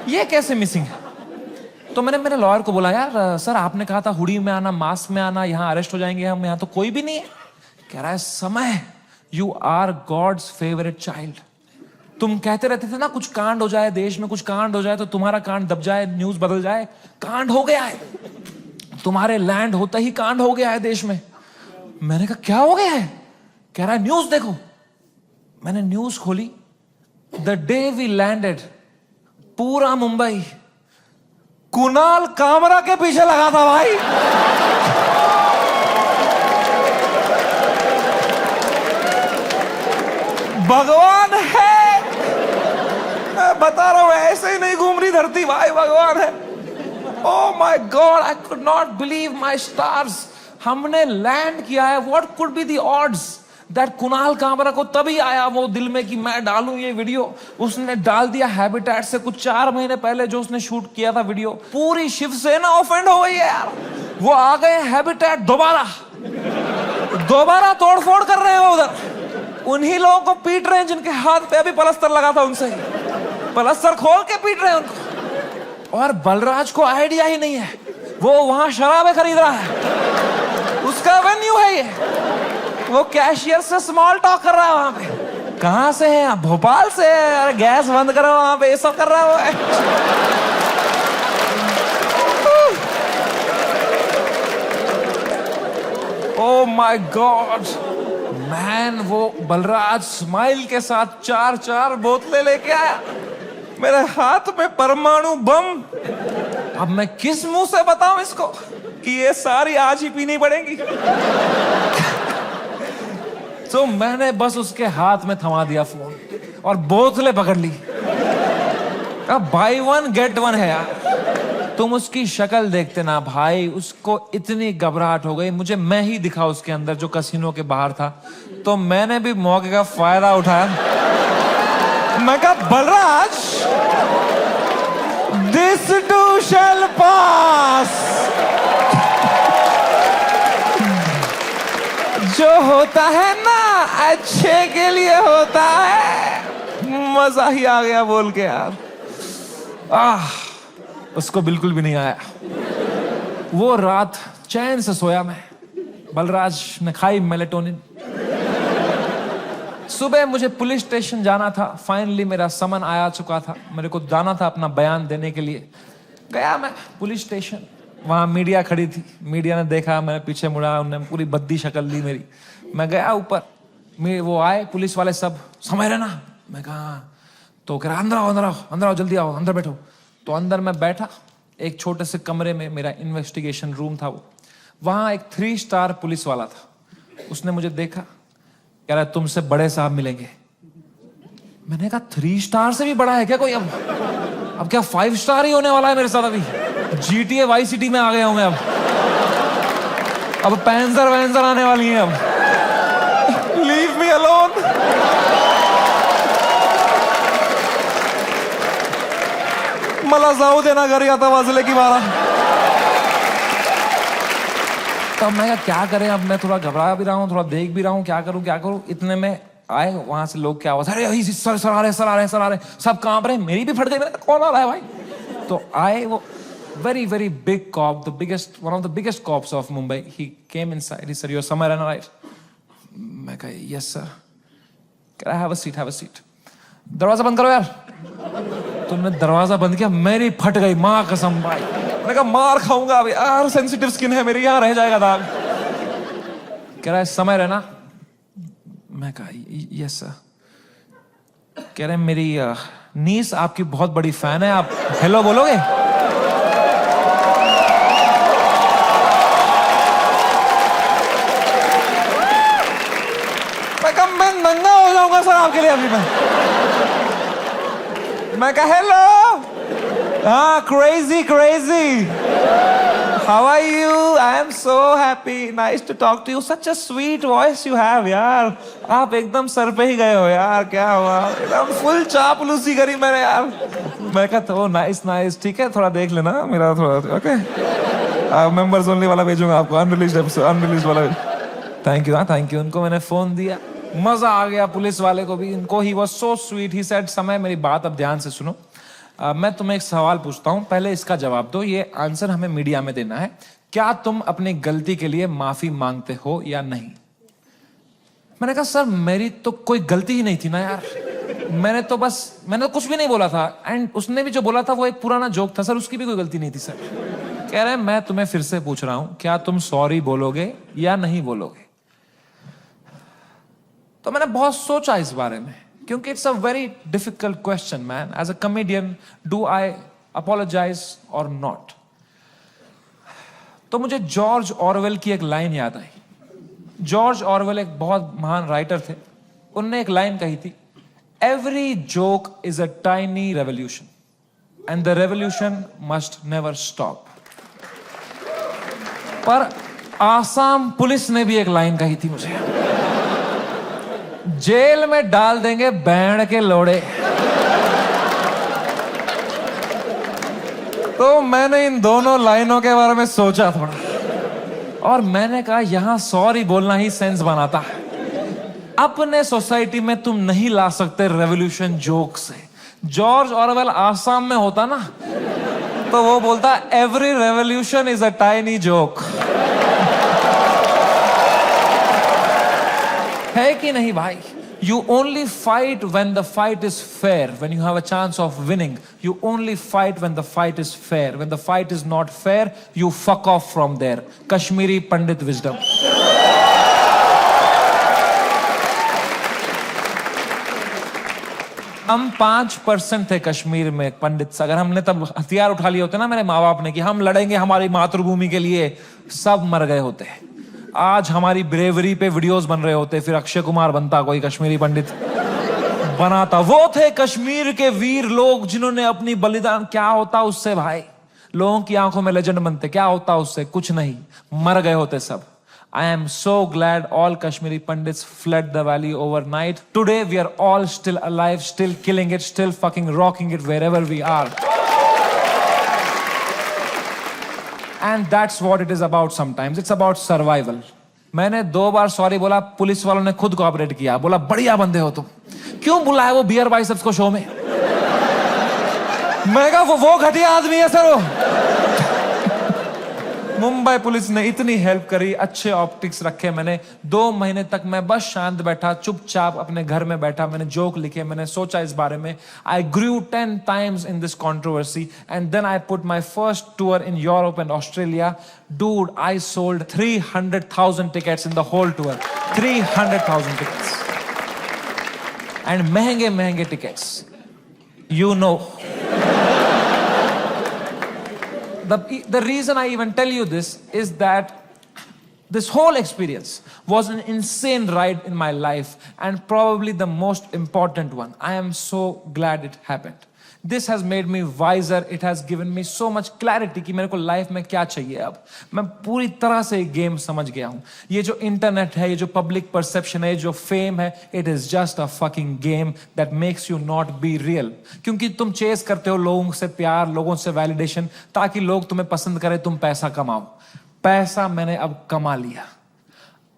ये कैसे मिसिंग है? तो मैंने मेरे लॉयर को बोला, यार सर आपने कहा था हुडी में आना, मास्क में आना, यहाँ अरेस्ट हो जाएंगे हम, यहाँ तो कोई भी नहीं है. कह रहा है Samay, you are god's favourite child. तुम कहते रहते थे ना कुछ कांड हो जाए देश में, कुछ कांड हो जाए तो तुम्हारा कांड दब जाए, न्यूज बदल जाए. कांड हो गया है, तुम्हारे लैंड होता ही कांड हो गया है देश में. मैंने कहा क्या हो गया है? कह रहा है न्यूज देखो. मैंने न्यूज खोली. द डे वी लैंडेड, पूरा मुंबई कुणाल कामरा के पीछे लगा था भाई. भगवान है, मैं बता रहा हूं, ऐसे ही नहीं घूम रही धरती भाई, भगवान है। Oh my God, I could not believe my stars. हमने लैंड किया है। What could be the odds that Kunal Kamra को तभी आया वो दिल में कि मैं डालूं ये वीडियो। उसने डाल दिया हैबिटेट से कुछ 4 महीने पहले जो उसने शूट किया था वीडियो। पूरी शिवसेना ऑफेंड हो गई है यार। वो आ गए हैबिटेट दोबारा तोड़फोड़ कर रहे हैं उधर। उन्हीं लोगों को पीट रहे हैं जिनके हाथ पे अभी पलस्तर लगा था, उनसे पलस्तर खोल के पीट रहे हैं उनको। और बलराज को आइडिया ही नहीं है, वो वहां शराबें खरीद रहा है, उसका वेन्यू है ये। वो कैशियर से स्मॉल टॉक कर रहा है वहां पे। कहां से है आप? भोपाल से है। अरे गैस बंद करो वहां पे, ये सब कर रहा है वो। ओह माय गॉड मैन, वो बलराज स्माइल के साथ 4 बोतलें लेके आया। मेरे हाथ में परमाणु बम। अब मैं किस मुंह से बताऊं इसको कि ये सारी आज ही पीनी पड़ेगी। तो मैंने बस उसके हाथ में थमा दिया फोन और बोतलें पकड़ ली। अब बाय 1 गेट 1 है यार। तुम उसकी शक्ल देखते ना भाई, उसको इतनी घबराहट हो गई। मुझे मैं ही दिखा उसके अंदर जो कैसीनो के बाहर था। तो मैंने भी मौके का फायदा उठाया। मैं कहा बलराज, दिस टू शैल पास। जो होता है ना अच्छे के लिए होता है। मजा ही आ गया बोल के यार। उसको बिल्कुल भी नहीं आया। वो रात चैन से सोया मैं। बलराज ने खाई मेलेटोनिन। सुबह मुझे पुलिस स्टेशन जाना था। फाइनली मेरा समन आया चुका था। मेरे को जाना था अपना बयान देने के लिए। गया मैं पुलिस स्टेशन। वहां मीडिया खड़ी थी। मीडिया ने देखा, मैं पीछे मुड़ा, उन्होंने पूरी बद्दी शक्ल ली मेरी। मैं गया ऊपर, वो आए पुलिस वाले सब, समय रहना। मैं कहा, तो कह रहा अंदर आओ, अंदर आओ, अंदर आओ, जल्दी आओ, अंदर बैठो। तो अंदर मैं बैठा एक छोटे से कमरे में। मेरा इन्वेस्टिगेशन रूम था वो। वहां एक 3 स्टार पुलिस वाला था। उसने मुझे देखा, कह रहा तुमसे बड़े साहब मिलेंगे। मैंने कहा 3 स्टार से भी बड़ा है क्या कोई? अब क्या 5 स्टार ही होने वाला है मेरे साथ? अभी GTA वाई सिटी में आ गया हूं मैं। अब पैंजर वैंजर आने वाली हैं। अब लीव मी अलोन। मला जाऊ देना घरी, आता वाजले की 12। तब मैं क्या करें? अब मैं थोड़ा घबरा भी रहा हूँ, थोड़ा देख भी रहा हूँ, क्या करूँ। इतने में आए वहां से लोग, क्या आवाज, अरे सर आ रहे, सब कांप रहे। मेरी भी फट गई। कौन आ रहा है भाई? तो आए वो very big cop, one of the biggest cops of Mumbai. He came inside. He said, "You're somewhere in right?" मैं कहा, "Yes sir." कह रहा, have a seat. दरवाजा बंद करो यार। तुमने दरवाजा बंद किया, मेरी फट गई माँ कसम भाई। मैंने कहा मार खाऊंगा अभी यार, सेंसिटिव स्किन है मेरी, यहाँ रह जाएगा दाग। कह रहा है समय रहना। मैं कहा यस सर। कह रहे मेरी नीस आपकी बहुत बड़ी फैन है, आप हेलो बोलोगे? मैं नंगा हो जाऊंगा सर आपके लिए अभी। मैं कहा हेलो। हाँ, crazy how are you? I am so happy, nice to talk to you, such a sweet voice you have यार। आप एकदम सर पे ही गए हो यार, क्या हुआ? एकदम फुल चापलूसी करी मैंने यार। मैं कहा तो नाइस, ठीक है, थोड़ा देख लेना मेरा थोड़ा, ओके। मेंबर्स ओनली वाला भेजूंगा आपको, अनरिलीज्ड वाला। Thank you. उनको मैंने फोन दिया, मजा आ गया पुलिस वाले को भी। इनको he was so sweet. He said समय मेरी बात अब ध्यान से सुनो। मैं तुम्हें एक सवाल पूछता हूं, पहले इसका जवाब दो। ये आंसर हमें मीडिया में देना है। क्या तुम अपनी गलती के लिए माफी मांगते हो या नहीं? मैंने कहा सर मेरी तो कोई गलती ही नहीं थी ना यार। मैंने तो कुछ भी नहीं बोला था। एंड उसने भी जो बोला था वो एक पुराना जोक था सर, उसकी भी कोई गलती नहीं थी सर। कह रहे मैं तुम्हें फिर से पूछ रहा हूं, क्या तुम सॉरी बोलोगे या नहीं बोलोगे? तो मैंने बहुत सोचा इस बारे में, क्योंकि it's a very difficult question man. As a comedian, do I apologise और नॉट? तो मुझे जॉर्ज ऑरवेल की एक लाइन याद आई। जॉर्ज ऑरवेल एक बहुत महान राइटर थे। उनने एक लाइन कही थी every joke is a tiny revolution, and the revolution must never stop. पर आसाम पुलिस ने भी एक लाइन कही थी मुझे, जेल में डाल देंगे बैंड के लोड़े। तो मैंने इन दोनों लाइनों के बारे में सोचा थोड़ा, और मैंने कहा यहां सॉरी बोलना ही सेंस बनाता है। अपने सोसाइटी में तुम नहीं ला सकते रेवोल्यूशन जोक से। जॉर्ज ऑरवेल आसाम में होता ना, तो वो बोलता every revolution is a tiny joke. है कि नहीं भाई? You only fight when the fight is fair, when you have a chance of winning. You only fight when the fight is fair. When the fight is not fair, you fuck off from there. Kashmiri Pandit wisdom. हम 5% थे कश्मीर में पंडित। अगर हमने तब हथियार उठा लिए होते ना मेरे माँ बाप ने कि हम लड़ेंगे हमारी मातृभूमि के लिए, सब मर गए होते। आज हमारी ब्रेवरी पे वीडियोस बन रहे होते, फिर अक्षय कुमार बनता, कोई कश्मीरी पंडित बनाता। वो थे कश्मीर के वीर लोग जिन्होंने अपनी बलिदान। क्या होता उससे भाई? लोगों की आंखों में लेजेंड बनते। क्या होता उससे? कुछ नहीं, मर गए होते सब। I am so glad all Kashmiri Pandits fled the valley overnight. Today we are all still alive, still killing it, still fucking rocking it wherever we are. And that's what it is about sometimes. It's about survival. मैंने 2 बार sorry बोला, police वालों ने खुद cooperate किया, बोला बढ़िया बंदे हो तुम। क्यों बुलाया वो बियर बाइसेप्स को शो में? मैं कहा वो घटिया आदमी है सर वो। मुंबई पुलिस ने इतनी हेल्प करी, अच्छे ऑप्टिक्स रखे मैंने। 2 महीने तक मैं बस शांत बैठा, चुपचाप अपने घर में बैठा। मैंने जोक लिखे, मैंने सोचा इस बारे में। आई grew 10 times in this controversy and then I put my first tour in Europe and Australia. Dude, I sold 300,000 tickets in the whole tour. 300,000 tickets. And महंगे tickets. You know. The reason I even tell you this is that this whole experience was an insane ride in my life and probably the most important one. I am so glad it happened. This has made me wiser. It has given me so much clarity कि मेरे को life में क्या चाहिए। अब मैं पूरी तरह से गेम समझ गया हूँ। ये जो इंटरनेट है, ये जो पब्लिक परसेप्शन है, जो फेम है, it is just a fucking game that makes you not be real. क्योंकि तुम चेस करते हो लोगों से प्यार, लोगों से वैलिडेशन, ताकि लोग तुम्हें पसंद करें, तुम पैसा कमाओ। पैसा मैंने अब कमा लिया।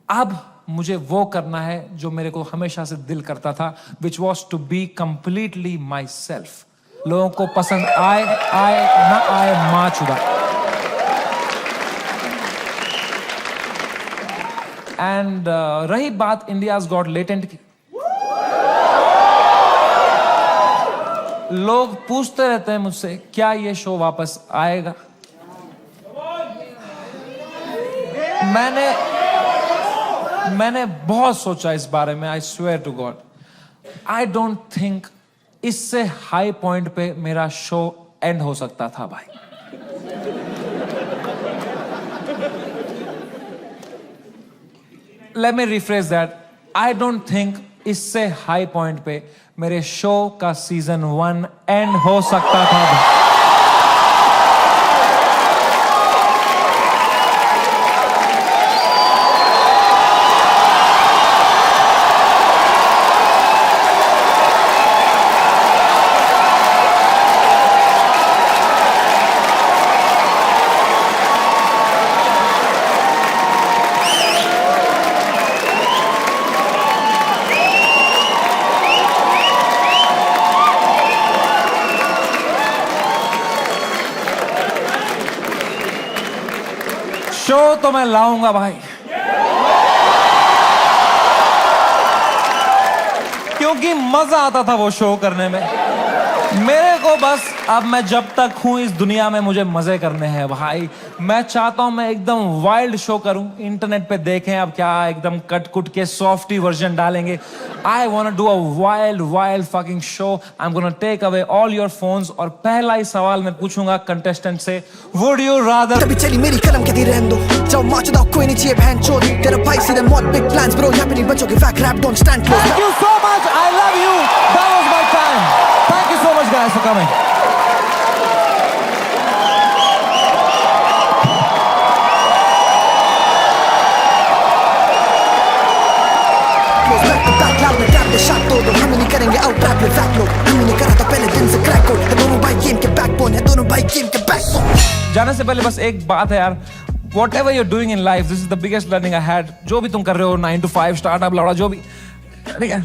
अब मुझे वो करना है जो मेरे को हमेशा से दिल करता था, which was to be completely myself. लोगों को पसंद आए ना आए, मां चुदा। एंड रही बात इंडियाज गॉट लेटेंट की, लोग पूछते रहते हैं मुझसे क्या ये शो वापस आएगा। मैंने बहुत सोचा इस बारे में। I swear to god, I don't think इससे हाई पॉइंट पे मेरा शो एंड हो सकता था भाई। Let me rephrase that. I don't think इससे हाई पॉइंट पे मेरे शो का सीजन 1 एंड हो सकता था भाई। शो तो मैं लाऊंगा भाई, क्योंकि मजा आता था वो शो करने में। मेरे को बस अब मैं जब तक हूं इस दुनिया में मुझे मजे करने हैं भाई। मैं चाहता हूं मैं एकदम वाइल्ड शो करूं, इंटरनेट पे देखें अब क्या एकदम कट कुट के सॉफ्टी वर्जन डालेंगे। I want to do a wild fucking show. I am gonna take away all your phones और पहला ही सवाल मैं पूछूंगा कंटेस्टेंट से, वुड यू रादर। तभी चली मेरी कलम के दी रहने दो, जाओ माचो दाओ कोई नहीं चाहिए बहन चोद, तेरा भाई सीधे मौत बिग प्लान्स ब्रो, यहाँ पे नहीं बचोगे fake rap don't stand close. Thank you so much, I love you, that was my time, thank you so much guys for coming. हम नहीं करेंगे आउट रैप में फैक लोग, हम नहीं करा था पहले दिन से क्रैक कोड, है दोनों भाई गेम के बैकबोन, है दोनों भाई गेम के बैकबोन। जाने से पहले बस एक बात है यार, whatever you're doing in life, this is the biggest learning I had. जो भी तुम कर रहे हो 9 to 5 स्टार्टअप लौड़ा जो भी, ठीक है,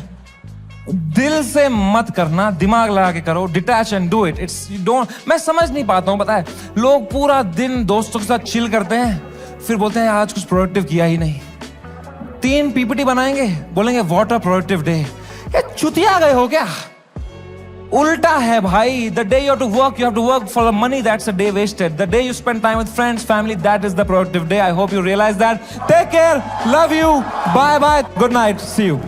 दिल से मत करना, दिमाग लगा के करो, detach and do it. It's you don't, मैं समझ नहीं पाता हूँ, पता है लोग पूरा दिन दोस्तों के साथ चिल करते हैं, फिर बोलते हैं आज कुछ प्रोडक्टिव किया ही नहीं। 3 PPT बनाएंगे, बोलेंगे व्हाट अ प्रोडक्टिव डे। ये चुतिया गए हो क्या? उल्टा है भाई। The day you have to work for the money, that's a day wasted. The day you spend time with friends family, that is the productive day. I hope you realise that. Take care, love you, bye bye, good night, see you.